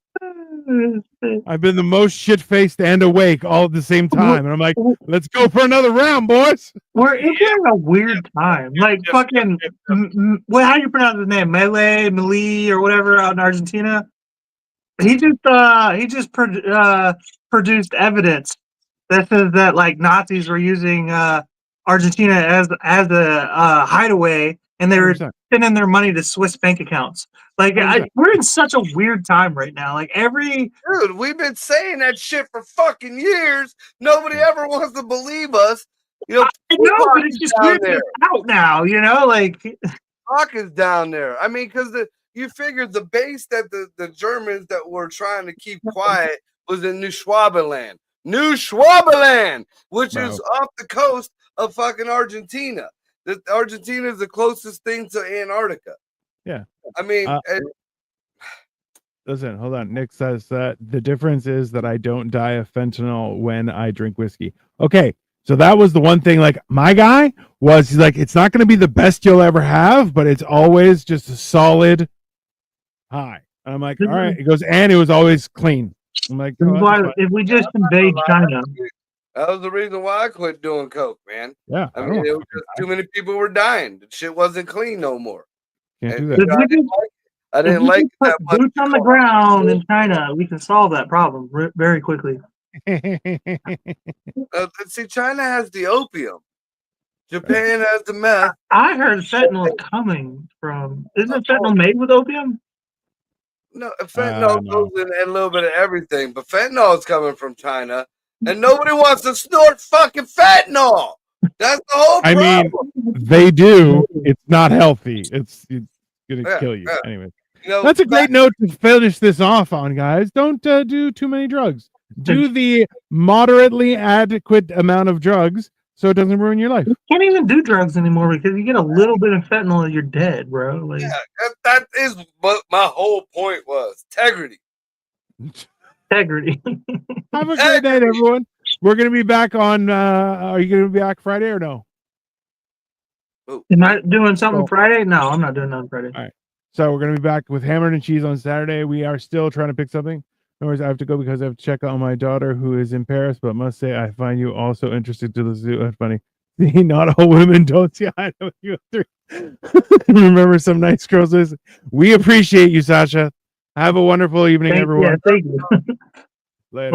Speaker 1: I've been the most shit-faced and awake all at the same time. And I'm like, let's go for another round, boys.
Speaker 3: We're in a weird time. Like fucking what, how do you pronounce his name? Milei or whatever out in Argentina. He just produced evidence that says that like Nazis were using Argentina as a hideaway, and they were
Speaker 1: 100%.
Speaker 3: sending their money to Swiss bank accounts. Like we're in such a weird time right now. Like
Speaker 2: Dude, we've been saying that shit for fucking years. Nobody ever wants to believe us. You know,
Speaker 3: I know, but it's just weird that it's out now. You know, like
Speaker 2: Tupac is down there. I mean, because you figured the base that the Germans that were trying to keep quiet was in New Schwabenland. New Schwabenland, which is off the coast of fucking Argentina. Argentina is the closest thing to Antarctica.
Speaker 1: Yeah.
Speaker 2: I mean,
Speaker 1: listen, hold on. Nick says that the difference is that I don't die of fentanyl when I drink whiskey. Okay. So that was the one thing, like my guy was, he's like, it's not going to be the best you'll ever have, but it's always just a solid high. And I'm like, all right. He goes, and it was always clean. I'm like,
Speaker 3: why, if we just invade China.
Speaker 2: That was the reason why I quit doing coke, man.
Speaker 1: Yeah.
Speaker 2: I mean, it was just too many people were dying. The shit wasn't clean no more.
Speaker 1: Can't do
Speaker 2: And
Speaker 1: that.
Speaker 2: I didn't like it that much.
Speaker 3: Boots on the ground in China, we can solve that problem very quickly.
Speaker 2: See, China has the opium. Japan has the meth.
Speaker 3: I heard fentanyl is coming from. Isn't fentanyl made with opium?
Speaker 2: No, fentanyl goes in a little bit of everything, but fentanyl is coming from China, and nobody wants to snort fucking fentanyl. That's the whole problem.
Speaker 1: I mean, they do. It's not healthy. It's gonna kill you. Anyway, that's a great note to finish this off on, guys. Don't do too many drugs. Do the moderately adequate amount of drugs so it doesn't ruin your life.
Speaker 3: You can't even do drugs anymore because you get a little bit of fentanyl and you're dead, bro. Like,
Speaker 2: yeah, that is what my whole point was. Integrity.
Speaker 3: Integrity.
Speaker 1: Have a great night, everyone. We're gonna be back on. Are you gonna be back Friday or no?
Speaker 3: Am I doing something Friday? No, I'm not doing nothing Friday.
Speaker 1: All right. So we're gonna be back with Hammered and Cheese on Saturday. We are still trying to pick something. No worries, I have to go because I have to check on my daughter who is in Paris, but must say I find you also interested to the zoo. That's funny. See, not all women don't see eye to you three. Remember some nice girls. We appreciate you, Sasha. Have a wonderful evening, everyone.
Speaker 3: Yeah, thank you.
Speaker 1: Later.